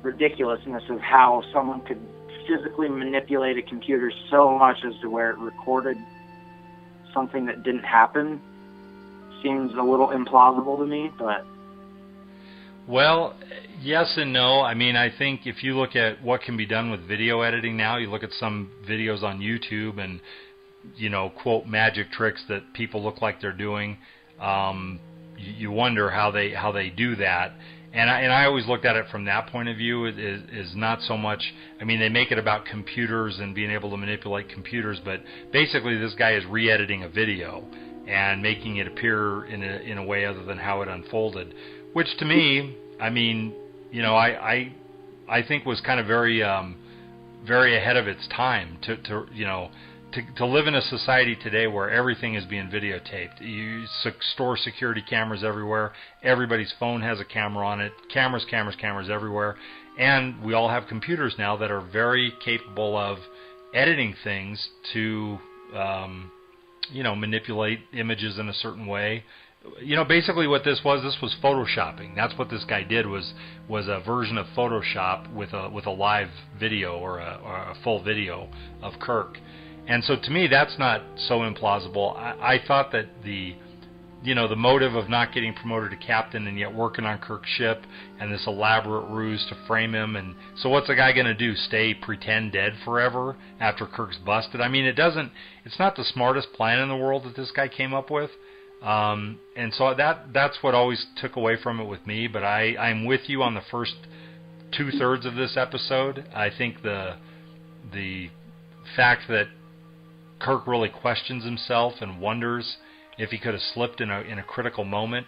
S1: ridiculousness of how someone could physically manipulate a computer so much as to where it recorded something that didn't happen. Seems a little implausible to me, but...
S2: Well, yes and no. I mean, I think if you look at what can be done with video editing now, you look at some videos on YouTube and, you know, quote, magic tricks that people look like they're doing, you wonder how they do that. And I always looked at it from that point of view. Is not so much, I mean, they make it about computers and being able to manipulate computers, but basically this guy is re-editing a video and making it appear in a way other than how it unfolded, which to me, I mean, you know, I think was kind of very ahead of its time to live in a society today where everything is being videotaped. You store security cameras everywhere. Everybody's phone has a camera on it. Cameras everywhere. And we all have computers now that are very capable of editing things to, manipulate images in a certain way. You know, basically what this was photoshopping. That's what this guy did, was a version of Photoshop with a live video or a full video of Kirk. And so to me, that's not so implausible. I thought that the motive of not getting promoted to captain and yet working on Kirk's ship and this elaborate ruse to frame him. And so what's the guy going to do? Pretend dead forever after Kirk's busted? I mean, it's not the smartest plan in the world that this guy came up with. And so that's what always took away from it with me. But I'm with you on the first 2/3 of this episode. I think the fact that Kirk really questions himself and wonders if he could have slipped in a critical moment,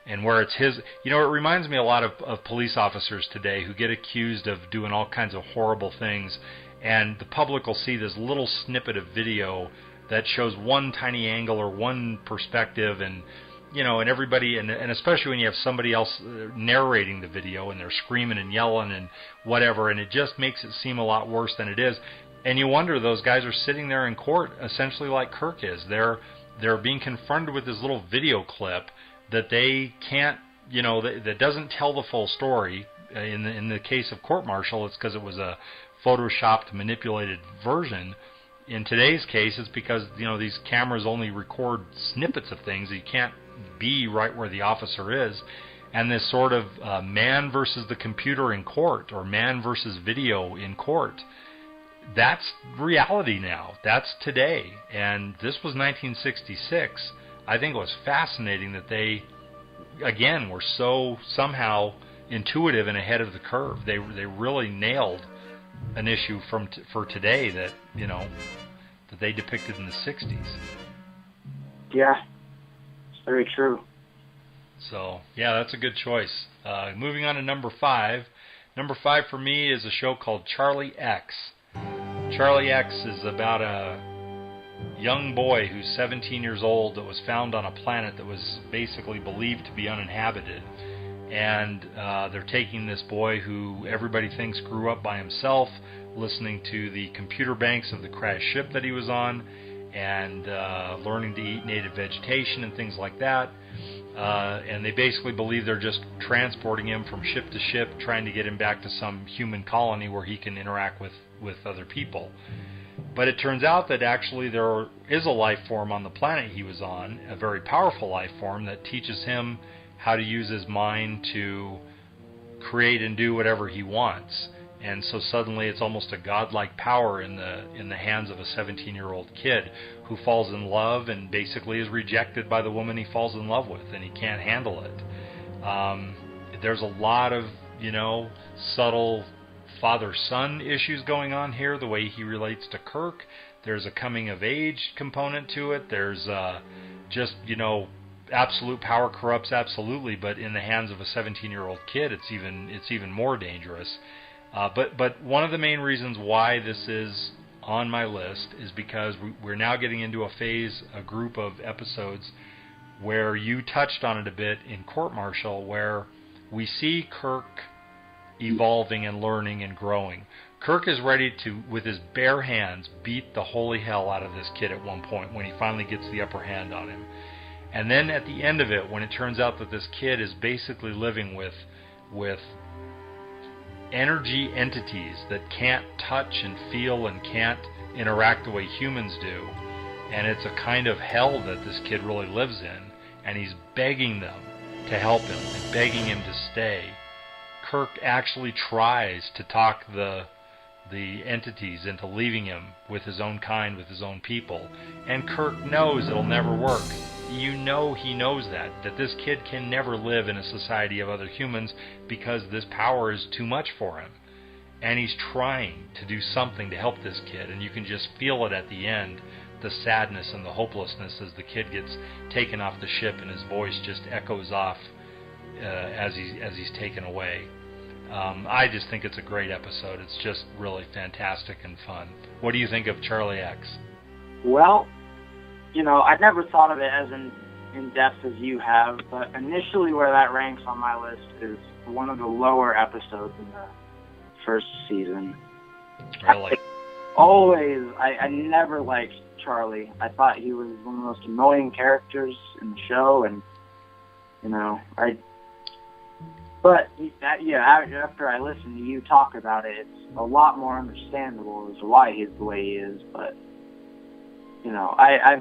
S2: and where it's his. You know, it reminds me a lot of police officers today who get accused of doing all kinds of horrible things, and the public will see this little snippet of video that shows one tiny angle or one perspective, and and everybody, and especially when you have somebody else narrating the video and they're screaming and yelling and whatever, and it just makes it seem a lot worse than it is. And you wonder, those guys are sitting there in court essentially like Kirk is. They're being confronted with this little video clip that they can't, that doesn't tell the full story. In the case of court-martial, it's because it was a photoshopped, manipulated version. In today's case, it's because, these cameras only record snippets of things. You can't be right where the officer is. And this sort of man versus the computer in court, or man versus video in court, that's reality now. That's today. And this was 1966. I think it was fascinating that they, again, were so somehow intuitive and ahead of the curve. They really nailed an issue for today that, you know, that they depicted in the 60s.
S1: Yeah, it's very true.
S2: So, yeah, that's a good choice. Moving on to number 5. Number 5 for me is a show called Charlie X. Charlie X is about a young boy who's 17 years old that was found on a planet that was basically believed to be uninhabited. And they're taking this boy who everybody thinks grew up by himself, listening to the computer banks of the crashed ship that he was on, and learning to eat native vegetation and things like that. And they basically believe they're just transporting him from ship to ship, trying to get him back to some human colony where he can interact with other people. But it turns out that actually there is a life form on the planet he was on, a very powerful life form that teaches him how to use his mind to create and do whatever he wants. And so suddenly it's almost a godlike power in the hands of a 17-year-old kid who falls in love and basically is rejected by the woman he falls in love with, and he can't handle it. There's a lot of, you know, subtle father-son issues going on here, the way he relates to Kirk. There's a coming-of-age component to it. There's just, you know, absolute power corrupts absolutely, but in the hands of a 17-year-old kid, it's even more dangerous. But one of the main reasons why this is on my list is because we're now getting into a group of episodes where you touched on it a bit in Court Martial, where we see Kirk evolving and learning and growing. Kirk is ready to, with his bare hands, beat the holy hell out of this kid at one point when he finally gets the upper hand on him. And then at the end of it, when it turns out that this kid is basically living with energy entities that can't touch and feel and can't interact the way humans do, and it's a kind of hell that this kid really lives in, and he's begging them to help him and begging him to stay. Kirk actually tries to talk the entities into leaving him with his own kind, with his own people, and Kirk knows it'll never work. You know he knows that this kid can never live in a society of other humans because this power is too much for him. And he's trying to do something to help this kid, and you can just feel it at the end, the sadness and the hopelessness as the kid gets taken off the ship and his voice just echoes off as he's taken away. I just think it's a great episode. It's just really fantastic and fun. What do you think of Charlie X?
S1: Well, you know, I never thought of it as in depth as you have, but initially where that ranks on my list is one of the lower episodes in the first season.
S2: Really?
S1: I never liked Charlie. I thought he was one of the most annoying characters in the show, and, you know, But, yeah, after I listen to you talk about it, it's a lot more understandable as to why he's the way he is. But, you know, I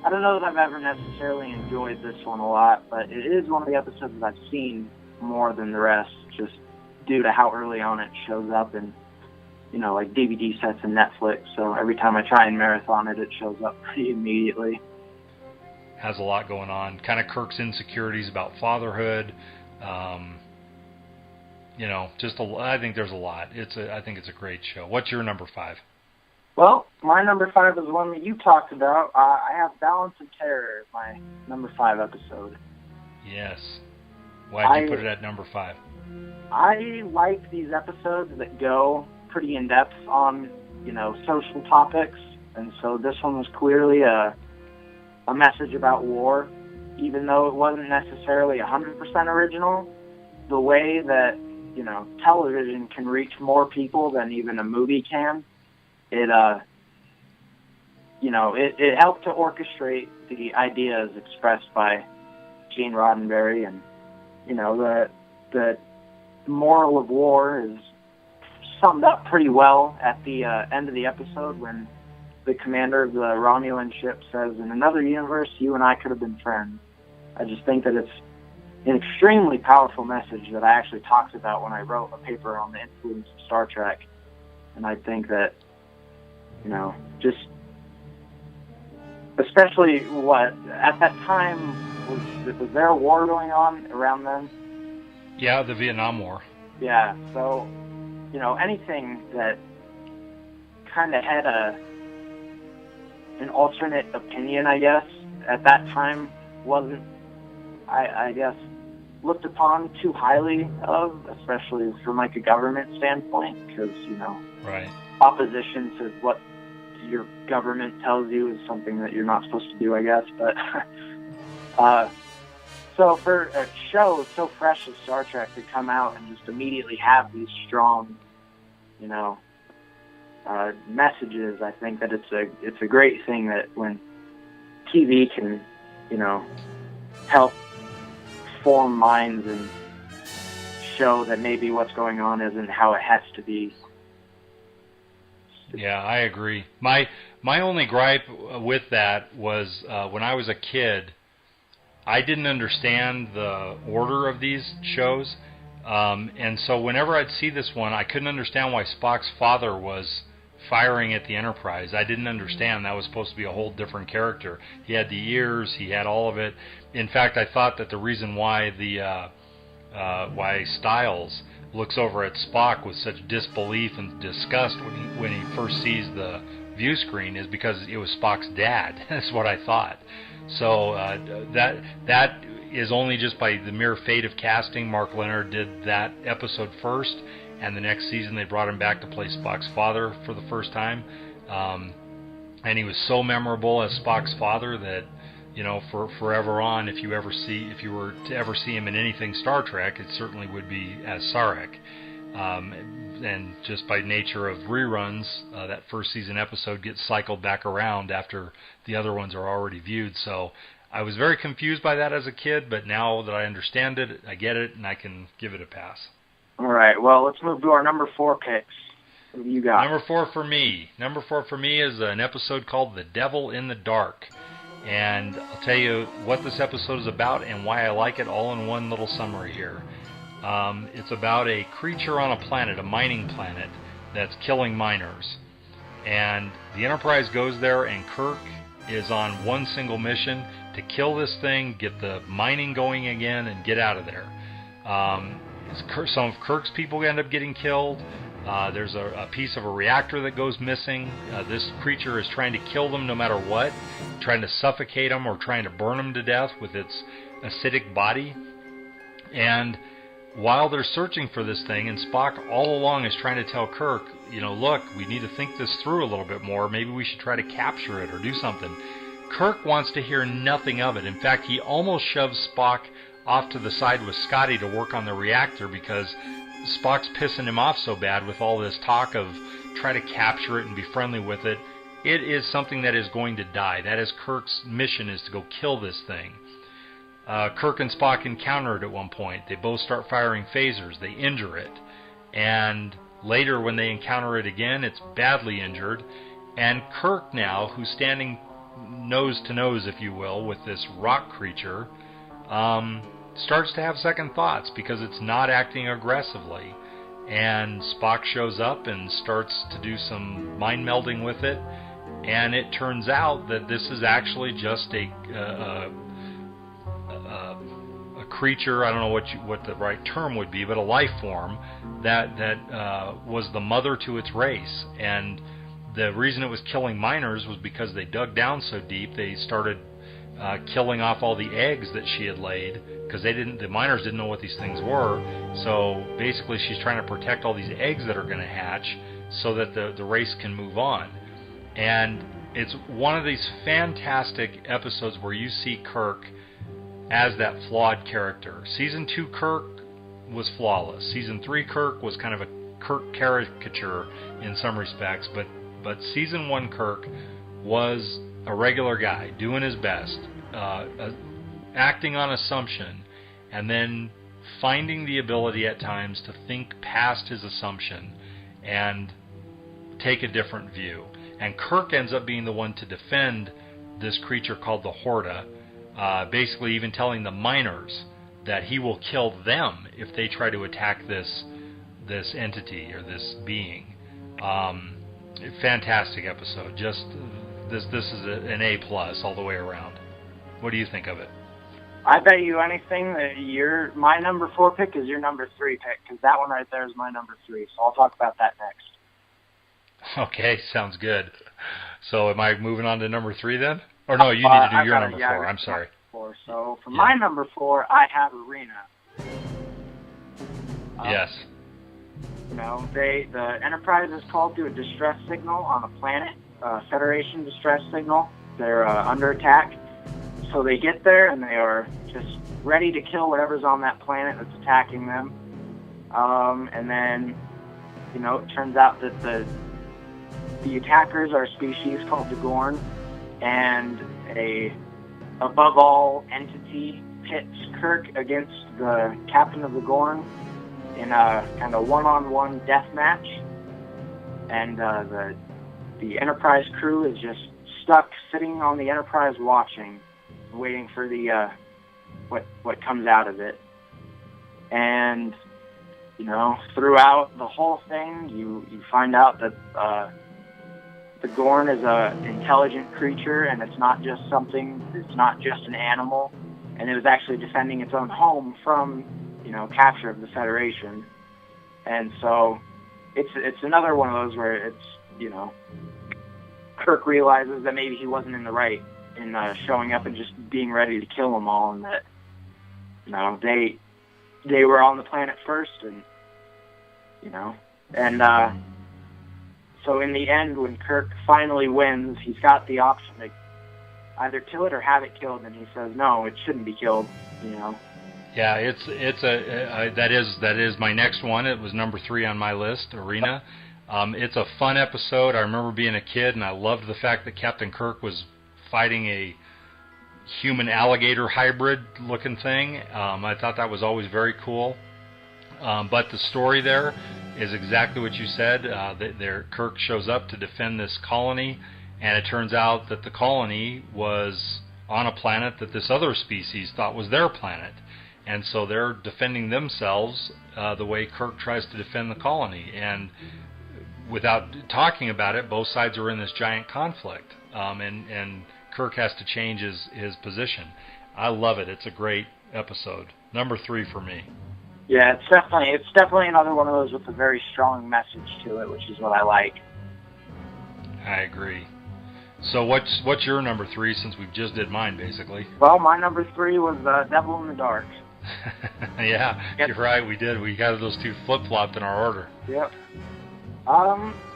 S1: don't know that I've ever necessarily enjoyed this one a lot, but it is one of the episodes that I've seen more than the rest, just due to how early on it shows up in, you know, like DVD sets and Netflix. So every time I try and marathon it, it shows up pretty immediately.
S2: Has a lot going on. Kind of Kirk's insecurities about fatherhood. You know, I think there's a lot. I think it's a great show. What's your number 5?
S1: Well, my number 5 is one that you talked about. I have Balance of Terror, my number 5 episode.
S2: Yes. Why did you put it at number 5?
S1: I like these episodes that go pretty in depth on, you know, social topics, and so this one was clearly a message about war, even though it wasn't necessarily 100% original. The way that, you know, television can reach more people than even a movie can, it helped to orchestrate the ideas expressed by Gene Roddenberry, and, you know, the moral of war is summed up pretty well at the end of the episode when the commander of the Romulan ship says, "In another universe, you and I could have been friends." I just think that it's an extremely powerful message that I actually talked about when I wrote a paper on the influence of Star Trek. And I think that, you know, just especially what at that time was there a war going on around then?
S2: Yeah, the Vietnam War.
S1: Yeah, so anything that kind of had an alternate opinion, I guess, at that time wasn't, I guess, looked upon too highly of, especially from like a government standpoint, because
S2: right,
S1: opposition to what your government tells you is something that you're not supposed to do, I guess. But so for a show so fresh as Star Trek to come out and just immediately have these strong, messages, I think that it's a great thing that when TV can, help form minds and show that maybe what's going on isn't how it has to be.
S2: Yeah, I agree. My only gripe with that was when I was a kid, I didn't understand the order of these shows, and so whenever I'd see this one, I couldn't understand why Spock's father was firing at the Enterprise. I didn't understand that was supposed to be a whole different character. He had the ears, he had all of it. In fact, I thought that the reason why why Styles looks over at Spock with such disbelief and disgust when he first sees the view screen is because it was Spock's dad. That's what I thought. So that is only just by the mere fate of casting. Mark Leonard did that episode first, and the next season they brought him back to play Spock's father for the first time. And he was so memorable as Spock's father that, for forever on, if you were to ever see him in anything Star Trek, it certainly would be as Sarek. And just by nature of reruns, that first season episode gets cycled back around after the other ones are already viewed. So I was very confused by that as a kid, but now that I understand it, I get it, and I can give it a pass.
S1: All right, well, let's move to our number 4 picks. What do you got?
S2: Number four for me is an episode called The Devil in the Dark. And I'll tell you what this episode is about and why I like it all in one little summary here. It's about a creature on a planet, a mining planet, that's killing miners. And the Enterprise goes there, and Kirk is on one single mission to kill this thing, get the mining going again, and get out of there. Some of Kirk's people end up getting killed. There's a piece of a reactor that goes missing. This creature is trying to kill them no matter what, trying to suffocate them or trying to burn them to death with its acidic body. And while they're searching for this thing, and Spock all along is trying to tell Kirk, look, we need to think this through a little bit more. Maybe we should try to capture it or do something. Kirk wants to hear nothing of it. In fact, he almost shoves Spock off to the side with Scotty to work on the reactor because Spock's pissing him off so bad with all this talk of try to capture it and be friendly with it. It is something that is going to die. That is Kirk's mission, is to go kill this thing. Kirk and Spock encounter it at one point. They both start firing phasers. They injure it. And later when they encounter it again, it's badly injured. And Kirk now, who's standing nose to nose, if you will, with this rock creature, starts to have second thoughts because it's not acting aggressively. And Spock shows up and starts to do some mind melding with it. And it turns out that this is actually just a creature, I don't know what the right term would be, but a life form that was the mother to its race. And the reason it was killing miners was because they dug down so deep, they started killing off all the eggs that she had laid, because the miners didn't know what these things were. So basically she's trying to protect all these eggs that are going to hatch so that the race can move on. And it's one of these fantastic episodes where you see Kirk as that flawed character. Season 2 Kirk was flawless. Season 3 Kirk was kind of a Kirk caricature in some respects, but Season 1 Kirk was a regular guy doing his best, acting on assumption, and then finding the ability at times to think past his assumption and take a different view. And Kirk ends up being the one to defend this creature called the Horta, basically even telling the miners that he will kill them if they try to attack this entity or this being. Fantastic episode. Just this is an A plus all the way around. What do you think of it?
S1: I bet you anything that my number 4 pick is your number 3 pick, because that one right there is my number 3. So I'll talk about that next.
S2: Okay, sounds good. So am I moving on to number 3 then? Or no, you need to do your number 4. I'm sorry.
S1: 4. So for my number 4, I have Arena.
S2: Yes.
S1: You know, the Enterprise is called to a distress signal on a planet, Federation distress signal. They're under attack. So they get there and they are just ready to kill whatever's on that planet that's attacking them. And then, you know, it turns out that the attackers are a species called the Gorn, and a above all entity pits Kirk against the captain of the Gorn in a kind of one-on-one death match. And the Enterprise crew is just stuck sitting on the Enterprise watching, waiting for the what comes out of it. And you know, throughout the whole thing, you find out that the Gorn is a intelligent creature, and it's not just an animal, and it was actually defending its own home from, you know, capture of the Federation. And so it's another one of those where it's, you know, Kirk realizes that maybe he wasn't in the right in showing up and just being ready to kill them all, and that, you know, they were on the planet first, and, you know, and so in the end, when Kirk finally wins, he's got the option to either kill it or have it killed, and he says, no, it shouldn't be killed, you know.
S2: Yeah, that is my next one. It was number 3 on my list, Arena. It's a fun episode. I remember being a kid, and I loved the fact that Captain Kirk was fighting a human alligator hybrid looking thing. I thought that was always very cool. But the story there is exactly what you said. Kirk shows up to defend this colony, and it turns out that the colony was on a planet that this other species thought was their planet. And so they're defending themselves the way Kirk tries to defend the colony. And without talking about it, both sides are in this giant conflict. And Kirk has to change his position. I love it. It's a great episode. Number 3 for me.
S1: Yeah, it's definitely another one of those with a very strong message to it, which is what I like.
S2: I agree. So what's your number 3, since we just did mine, basically?
S1: Well, my number 3 was Devil in the Dark.
S2: Yeah, yep. You're right, we did. We got those 2 flip-flopped in our order.
S1: Yep.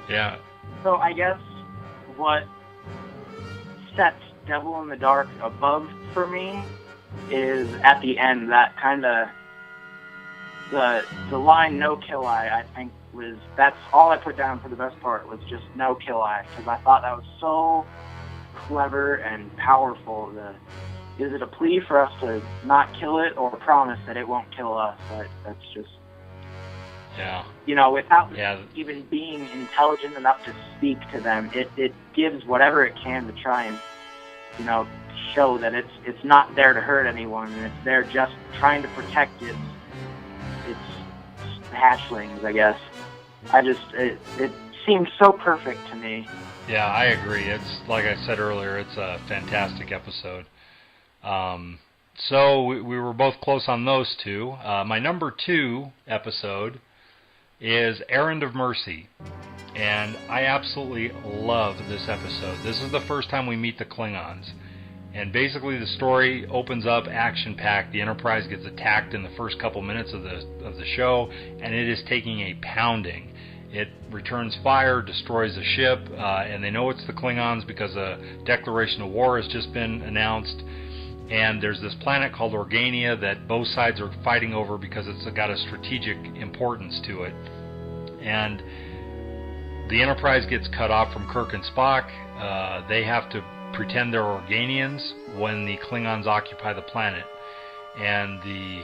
S2: Yeah.
S1: So I guess what sets Devil in the Dark above for me is at the end, that kind of the line "no kill eye." I think that's all I put down for the best part, was just "no kill eye," because I thought that was so clever and powerful. Is it a plea for us to not kill it, or a promise that it won't kill us? That's just,
S2: yeah.
S1: You know, without even being intelligent enough to speak to them, it gives whatever it can to try and, you know, show that it's not there to hurt anyone, and it's there just trying to protect its hatchlings, I guess. It seems so perfect to me.
S2: Yeah, I agree. It's, like I said earlier, it's a fantastic episode. So we were both close on those 2. My number 2 episode is Errand of Mercy, and I absolutely love this episode. This is the first time we meet the Klingons, and basically the story opens up action-packed. The Enterprise gets attacked in the first couple minutes of the show, and it is taking a pounding. It returns fire, destroys a ship, and they know it's the Klingons because a declaration of war has just been announced. And there's this planet called Organia that both sides are fighting over because it's got a strategic importance to it. And the Enterprise gets cut off from Kirk and Spock. They have to pretend they're Organians when the Klingons occupy the planet. And the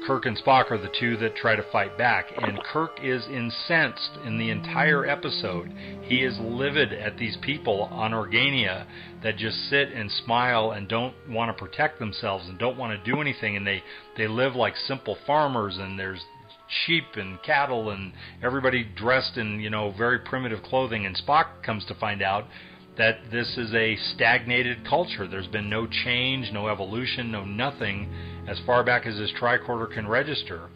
S2: Kirk and Spock are the 2 that try to fight back. And Kirk is incensed in the entire episode. He is livid at these people on Organia that just sit and smile and don't want to protect themselves and don't want to do anything. And they live like simple farmers, and there's sheep and cattle and everybody dressed in, you know, very primitive clothing. And Spock comes to find out that this is a stagnated culture. There's been no change, no evolution, no nothing as far back as his tricorder can register.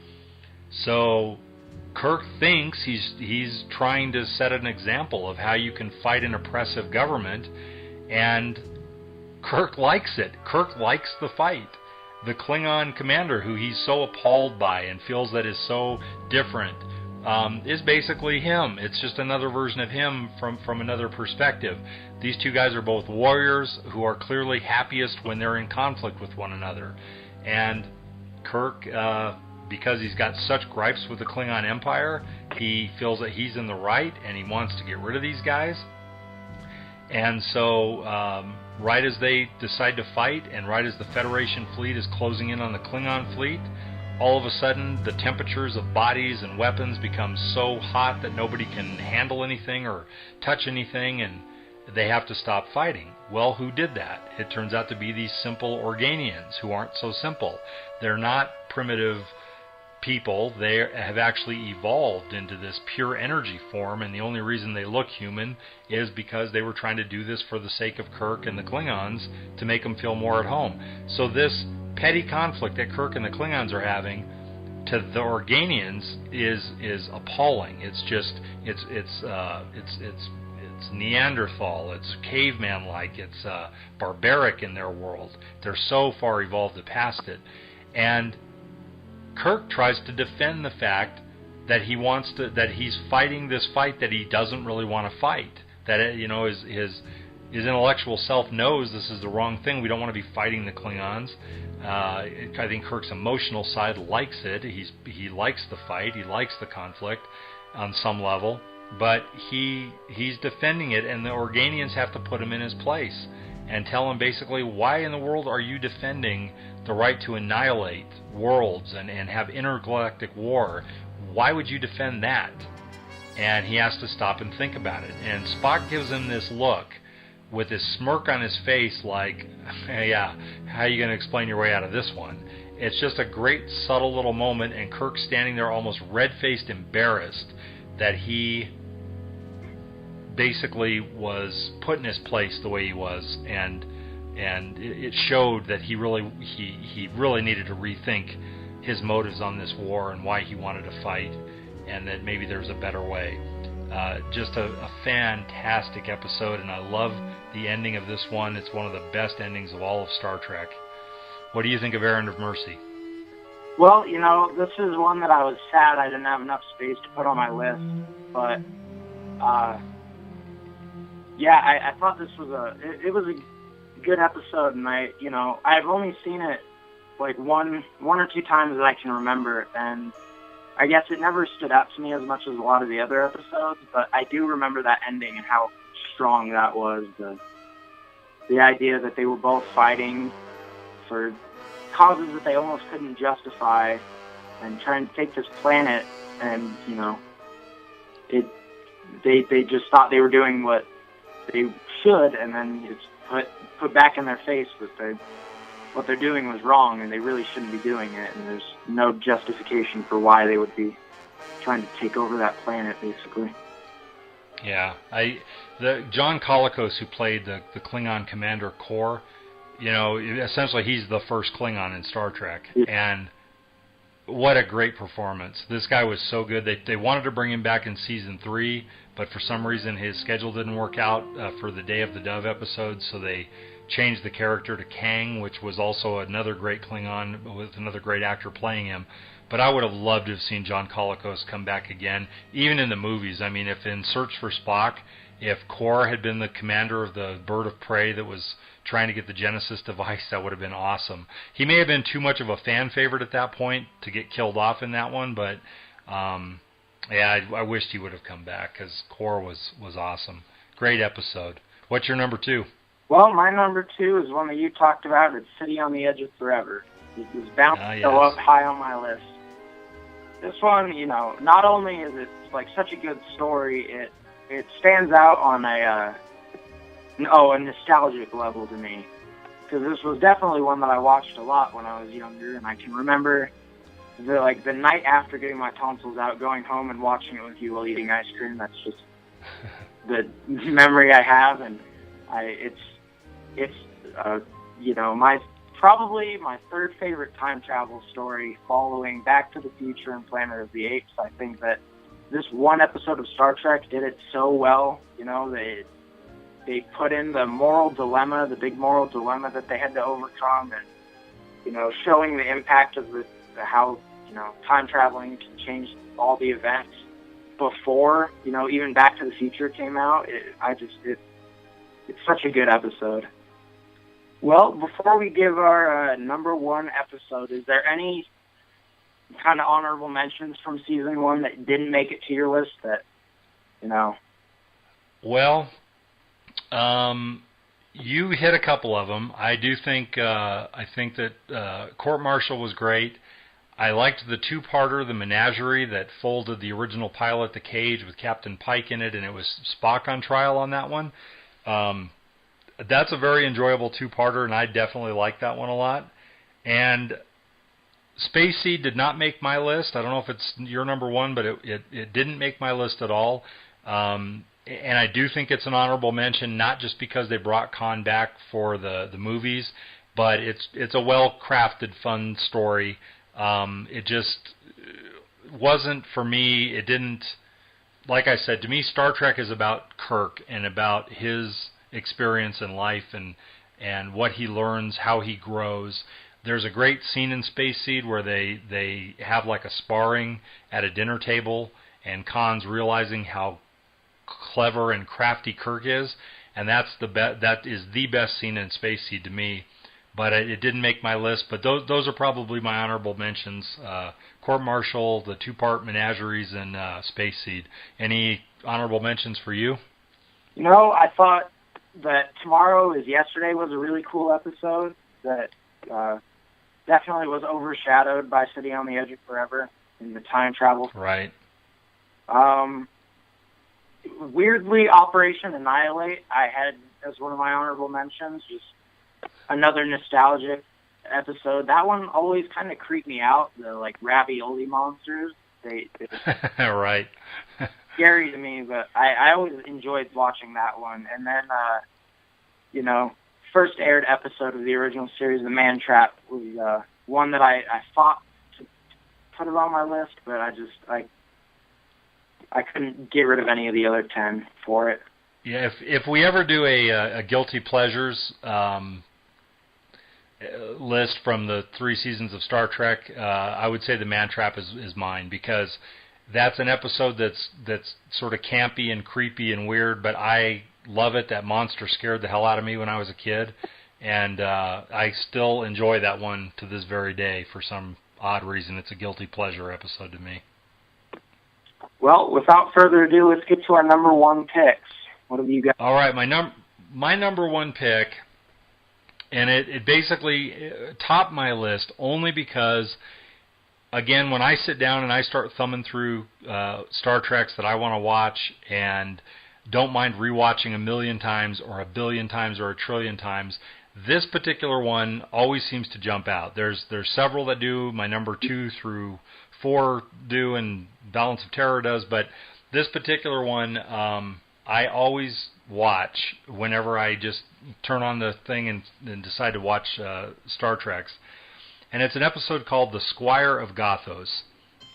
S2: So Kirk thinks he's trying to set an example of how you can fight an oppressive government, and Kirk likes it. Kirk likes the fight. The Klingon commander, who he's so appalled by and feels that is so different, is basically him. It's just another version of him from another perspective. These two guys are both warriors who are clearly happiest when they're in conflict with one another. And Kirk, because he's got such gripes with the Klingon Empire, he feels that he's in the right and he wants to get rid of these guys. And so right as they decide to fight, and right as the Federation fleet is closing in on the Klingon fleet, all of a sudden the temperatures of bodies and weapons become so hot that nobody can handle anything or touch anything, and they have to stop fighting. Well, who did that? It turns out to be these simple Organians, who aren't so simple. They're not primitive people. They have actually evolved into this pure energy form, and the only reason they look human is because they were trying to do this for the sake of Kirk and the Klingons, to make them feel more at home. So this petty conflict that Kirk and the Klingons are having, to the Organians, is appalling. It's just it's Neanderthal, it's caveman-like, it's barbaric in their world. They're so far evolved past it. And Kirk tries to defend the fact that he's fighting this fight that he doesn't really want to fight. That his intellectual self knows this is the wrong thing. We don't want to be fighting the Klingons. I think Kirk's emotional side likes it. He likes the fight. He likes the conflict on some level. But he's defending it, and the Organians have to put him in his place and tell him basically, why in the world are you defending the right to annihilate worlds and have intergalactic war? Why would you defend that? And he has to stop and think about it. And Spock gives him this look with this smirk on his face like, hey, yeah, how are you going to explain your way out of this one? It's just a great subtle little moment, and Kirk standing there almost red-faced, embarrassed that he basically was put in his place the way he was, and it showed that he really needed to rethink his motives on this war and why he wanted to fight, and that maybe there's a better way. Just a fantastic episode, and I love the ending of this one. It's one of the best endings of all of Star Trek. What do you think of Errand of Mercy?
S1: Well, this is one that I was sad I didn't have enough space to put on my list, but I thought this was it was a good episode, and I've only seen it like one or two times that I can remember, and I guess it never stood out to me as much as a lot of the other episodes, but I do remember that ending and how strong that was. The idea that they were both fighting for causes that they almost couldn't justify, and trying to take this planet, and they just thought they were doing what they should, and then it's put back in their face that what they're doing was wrong, and they really shouldn't be doing it, and there's no justification for why they would be trying to take over that planet, basically.
S2: Yeah, John Colicos, who played the Klingon commander Kor, essentially he's the first Klingon in Star Trek, and what a great performance. This guy was so good. They wanted to bring him back in season 3, but for some reason his schedule didn't work out for the Day of the Dove episode, so they changed the character to Kang, which was also another great Klingon with another great actor playing him. But I would have loved to have seen John Colicos come back again, even in the movies. I mean, if in Search for Spock, if Kor had been the commander of the bird of prey that was trying to get the Genesis device, that would have been awesome. He may have been too much of a fan favorite at that point to get killed off in that one, but I wished he would have come back, because Kor was awesome. Great episode. What's your number 2?
S1: Well, my number 2 is one that you talked about. It's City on the Edge of Forever. It was bound to go up high on my list. This one, not only is it like such a good story, it stands out on a nostalgic level to me, because this was definitely one that I watched a lot when I was younger, and I can remember the night after getting my tonsils out, going home and watching it with you while eating ice cream. That's just the memory I have, and It's you know, probably my third favorite time travel story, following Back to the Future and Planet of the Apes. I think that this one episode of Star Trek did it so well. You know, they put in the moral dilemma, the big moral dilemma that they had to overcome, and, you know, showing the impact of how, you know, time traveling can change all the events before, you know, even Back to the Future came out. It's such a good episode. Well, before we give our number one episode, is there any kind of honorable mentions from season one that didn't make it to your list that, you know?
S2: Well, you hit a couple of them. I do think I think that Court Martial was great. I liked the two-parter, the Menagerie, that folded the original pilot, The Cage, with Captain Pike in it, and it was Spock on trial on that one. That's a very enjoyable two-parter, and I definitely like that one a lot. And Space Seed did not make my list. I don't know if it's your number one, but it didn't make my list at all. And I do think it's an honorable mention, not just because they brought Khan back for the movies, but it's a well-crafted, fun story. It just wasn't for me. It didn't, like I said, to me, Star Trek is about Kirk and about his experience in life and what he learns, how he grows. There's a great scene in Space Seed where they have like a sparring at a dinner table, and Khan's realizing how clever and crafty Kirk is, and that is the best scene in Space Seed to me. But it didn't make my list. But those are probably my honorable mentions: Court Martial, the two-part Menageries, and Space Seed. Any honorable mentions for you?
S1: You know, I thought that Tomorrow is Yesterday was a really cool episode that definitely was overshadowed by City on the Edge of Forever and the time travel.
S2: Right.
S1: Weirdly, Operation Annihilate I had as one of my honorable mentions. Just another nostalgic episode. That one always kind of creeped me out. The like ravioli monsters. They
S2: right.
S1: Scary to me, but I always enjoyed watching that one. And then, you know, first aired episode of the original series, The Man Trap, was one that I fought to put it on my list, but I couldn't get rid of any of the other 10 for it.
S2: Yeah, if we ever do a guilty pleasures list from the 3 seasons of Star Trek, I would say The Man Trap is mine, because that's an episode that's sort of campy and creepy and weird, but I love it. That monster scared the hell out of me when I was a kid, and I still enjoy that one to this very day for some odd reason. It's a guilty pleasure episode to me.
S1: Well, without further ado, let's get to our number one picks. What have you got?
S2: All right, my number one pick, and it basically topped my list only because, again, when I sit down and I start thumbing through Star Treks that I want to watch and don't mind rewatching a million times or a billion times or a trillion times, this particular one always seems to jump out. There's several that do. My number 2 through 4 do, and Balance of Terror does, but this particular one I always watch whenever I just turn on the thing and decide to watch Star Treks. And it's an episode called The Squire of Gothos,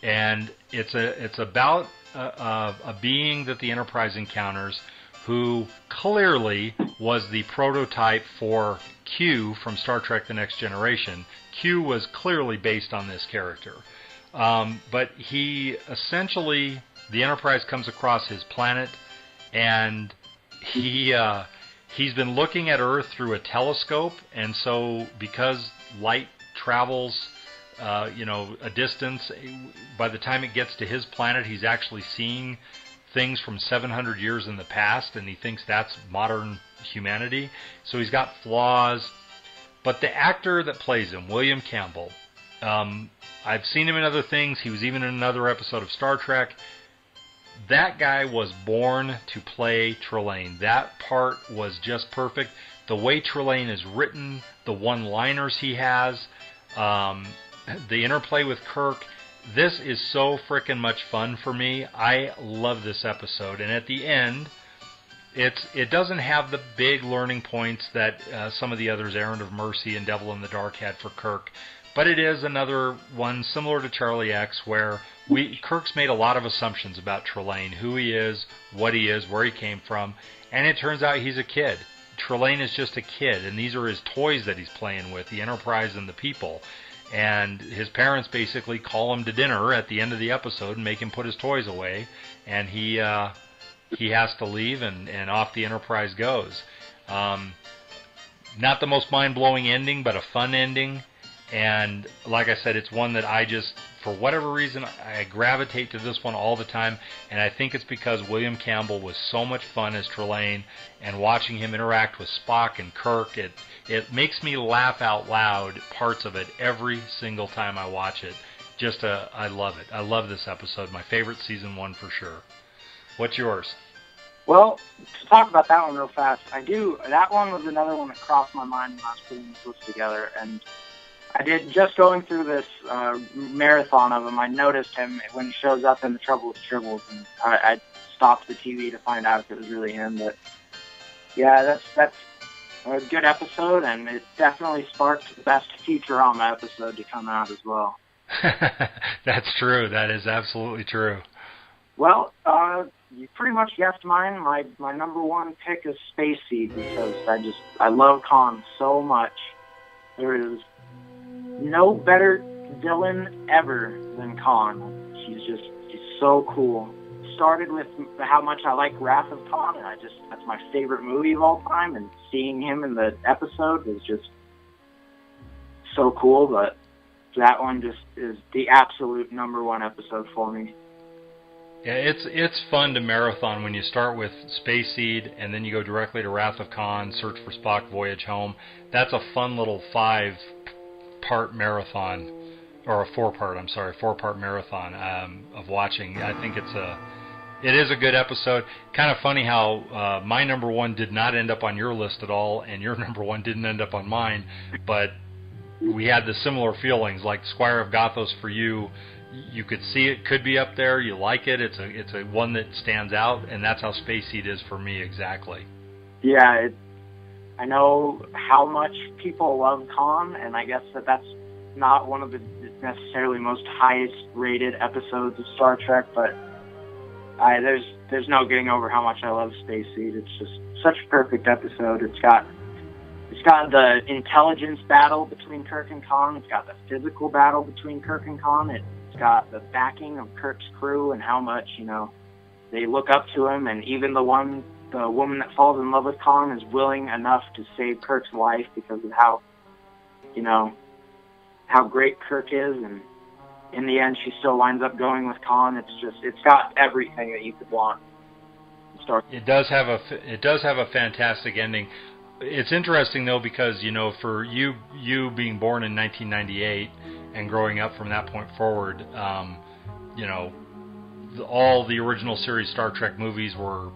S2: and it's about a being that the Enterprise encounters who clearly was the prototype for Q from Star Trek The Next Generation. Q was clearly based on this character. But he essentially, the Enterprise comes across his planet, and he's been looking at Earth through a telescope, and so because light travels a distance, by the time it gets to his planet, he's actually seeing things from 700 years in the past, and he thinks that's modern humanity. So he's got flaws. But the actor that plays him, William Campbell, I've seen him in other things. He was even in another episode of Star Trek. That guy was born to play Trelane. That part was just perfect. The way Trelane is written, the one-liners he has, the interplay with Kirk. This is so frickin' much fun for me. I love this episode. And at the end, it doesn't have the big learning points that some of the others, Errand of Mercy and Devil in the Dark, had for Kirk. But it is another one similar to Charlie X, where Kirk's made a lot of assumptions about Trelane, who he is, what he is, where he came from, and it turns out he's a kid. Trelane is just a kid, and these are his toys that he's playing with, the Enterprise and the people. And his parents basically call him to dinner at the end of the episode and make him put his toys away, and he has to leave, and off the Enterprise goes. Not the most mind-blowing ending, but a fun ending. And like I said, it's one that I just, for whatever reason, I gravitate to this one all the time. And I think it's because William Campbell was so much fun as Trelane, and watching him interact with Spock and Kirk, it makes me laugh out loud, parts of it, every single time I watch it. I love it. I love this episode. My favorite season 1 for sure. What's yours?
S1: Well, to talk about that one real fast, that one was another one that crossed my mind when I was putting this list together, and I did, just going through this marathon of him, I noticed him when he shows up in The Trouble with Tribbles, and I stopped the TV to find out if it was really him. But yeah, that's a good episode, and it definitely sparked the best Futurama episode to come out as well.
S2: That's true. That is absolutely true.
S1: Well, you pretty much guessed mine. My number one pick is Space Seed, because I love Khan so much. There is no better villain ever than Khan. He's so cool. Started with how much I like Wrath of Khan, and that's my favorite movie of all time, and seeing him in the episode was just so cool. But that one just is the absolute number one episode for me.
S2: Yeah, it's fun to marathon when you start with Space Seed and then you go directly to Wrath of Khan, Search for Spock, Voyage Home. That's a fun little 5-part marathon, or a 4-part marathon of watching. I think it is a good episode. Kind of funny how my number one did not end up on your list at all, and your number one didn't end up on mine, but we had the similar feelings. Like Squire of Gothos for you, you could see it could be up there. You like it. It's a one that stands out, and that's how Space Seed is for me exactly.
S1: Yeah, I know how much people love Khan, and I guess that's not one of the necessarily most highest rated episodes of Star Trek, but there's no getting over how much I love Space Seed. It's just such a perfect episode. It's got the intelligence battle between Kirk and Khan. It's got the physical battle between Kirk and Khan. It's got the backing of Kirk's crew and how much, they look up to him, and even the woman that falls in love with Khan is willing enough to save Kirk's life because of how great Kirk is, and in the end she still winds up going with Khan. It's got everything that you could want.
S2: It does have a fantastic ending. It's interesting though, because for you being born in 1998 and growing up from that point forward, all the original series Star Trek movies were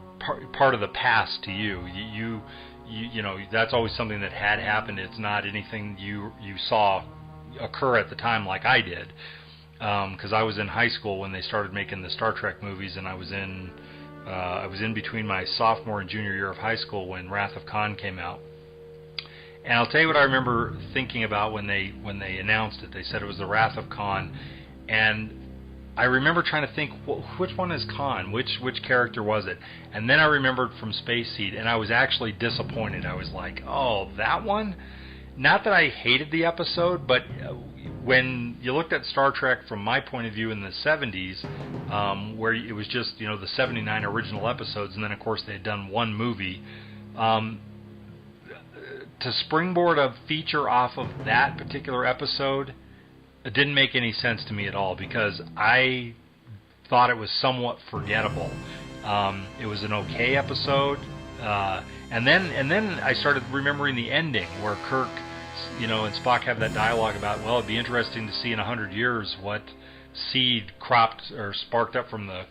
S2: part of the past to you. You know that's always something that had happened. It's not anything you saw occur at the time like I did, because I was in high school when they started making the Star Trek movies, and I was in between my sophomore and junior year of high school when Wrath of Khan came out. And I'll tell you what I remember thinking about when they announced it. They said it was the Wrath of Khan, and I remember trying to think, which one is Khan? Which character was it? And then I remembered from Space Seed, and I was actually disappointed. I was like, oh, that one? Not that I hated the episode, but when you looked at Star Trek from my point of view in the 70s, where it was just, the 79 original episodes, and then, of course, they had done one movie, to springboard a feature off of that particular episode, it didn't make any sense to me at all, because I thought it was somewhat forgettable. It was an okay episode, and then I started remembering the ending where Kirk, and Spock have that dialogue about, well, it'd be interesting to see in 100 years what seed cropped or sparked up from the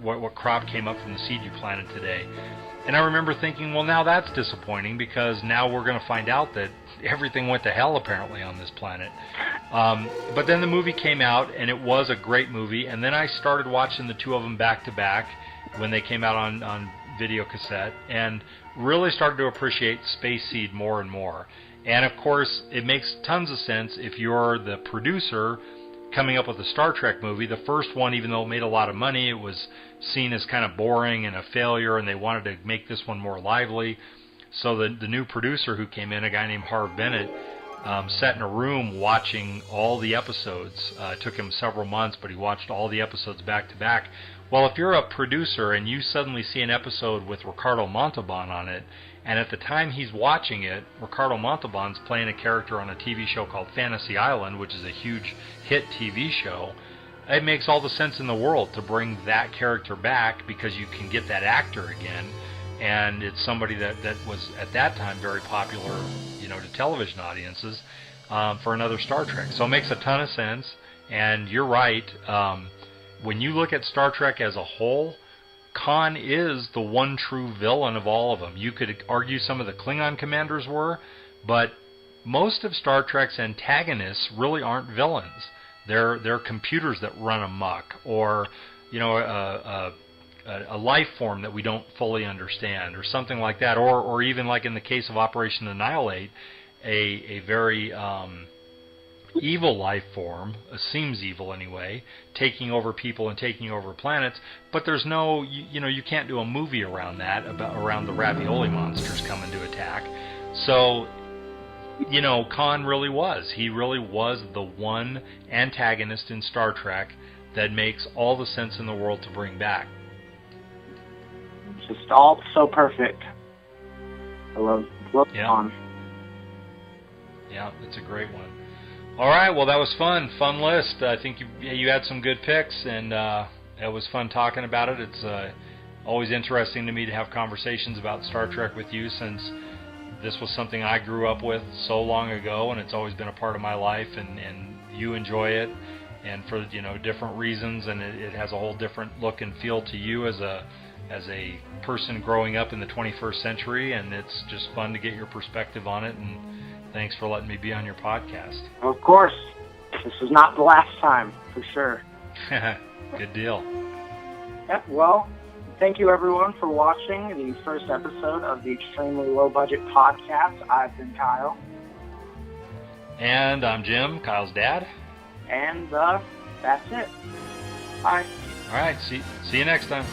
S2: what crop came up from the seed you planted today. And I remember thinking, well, now that's disappointing, because now we're going to find out that everything went to hell apparently on this planet. But then the movie came out, and it was a great movie. And then I started watching the two of them back to back when they came out on video cassette and really started to appreciate Space Seed more and more. And of course, it makes tons of sense if you're the producer coming up with a Star Trek movie. The first one, even though it made a lot of money, it was seen as kind of boring and a failure, and they wanted to make this one more lively. So the new producer who came in, a guy named Harv Bennett, sat in a room watching all the episodes. It took him several months, but he watched all the episodes back to back. Well, if you're a producer and you suddenly see an episode with Ricardo Montalban on it, and at the time he's watching it, Ricardo Montalban's playing a character on a TV show called Fantasy Island, which is a huge hit TV show, it makes all the sense in the world to bring that character back because you can get that actor again, and it's somebody that was at that time very popular, to television audiences, for another Star Trek. So it makes a ton of sense, and you're right. When you look at Star Trek as a whole, Khan is the one true villain of all of them. You could argue some of the Klingon commanders were, but most of Star Trek's antagonists really aren't villains. They're computers that run amok, or a life form that we don't fully understand, or something like that, or even like in the case of Operation Annihilate, a very evil life form, seems evil anyway, taking over people and taking over planets, but there's no, you can't do a movie around that, around the ravioli monsters coming to attack. So, Khan really was. He really was the one antagonist in Star Trek that makes all the sense in the world to bring back.
S1: It's just all so perfect. I love Khan.
S2: Yeah, it's a great one. All right, well, that was fun. Fun list. I think you had some good picks, and it was fun talking about it. It's always interesting to me to have conversations about Star Trek with you, since this was something I grew up with so long ago, and it's always been a part of my life, and you enjoy it, and for different reasons, and it has a whole different look and feel to you as a person growing up in the 21st century, and it's just fun to get your perspective on it, and thanks for letting me be on your podcast.
S1: Of course. This is not the last time, for sure.
S2: Good deal.
S1: Yep, well, thank you everyone for watching the first episode of the Extremely Low Budget Podcast. I've been Kyle.
S2: And I'm Jim, Kyle's dad.
S1: And that's it. Bye.
S2: All right, see you next time.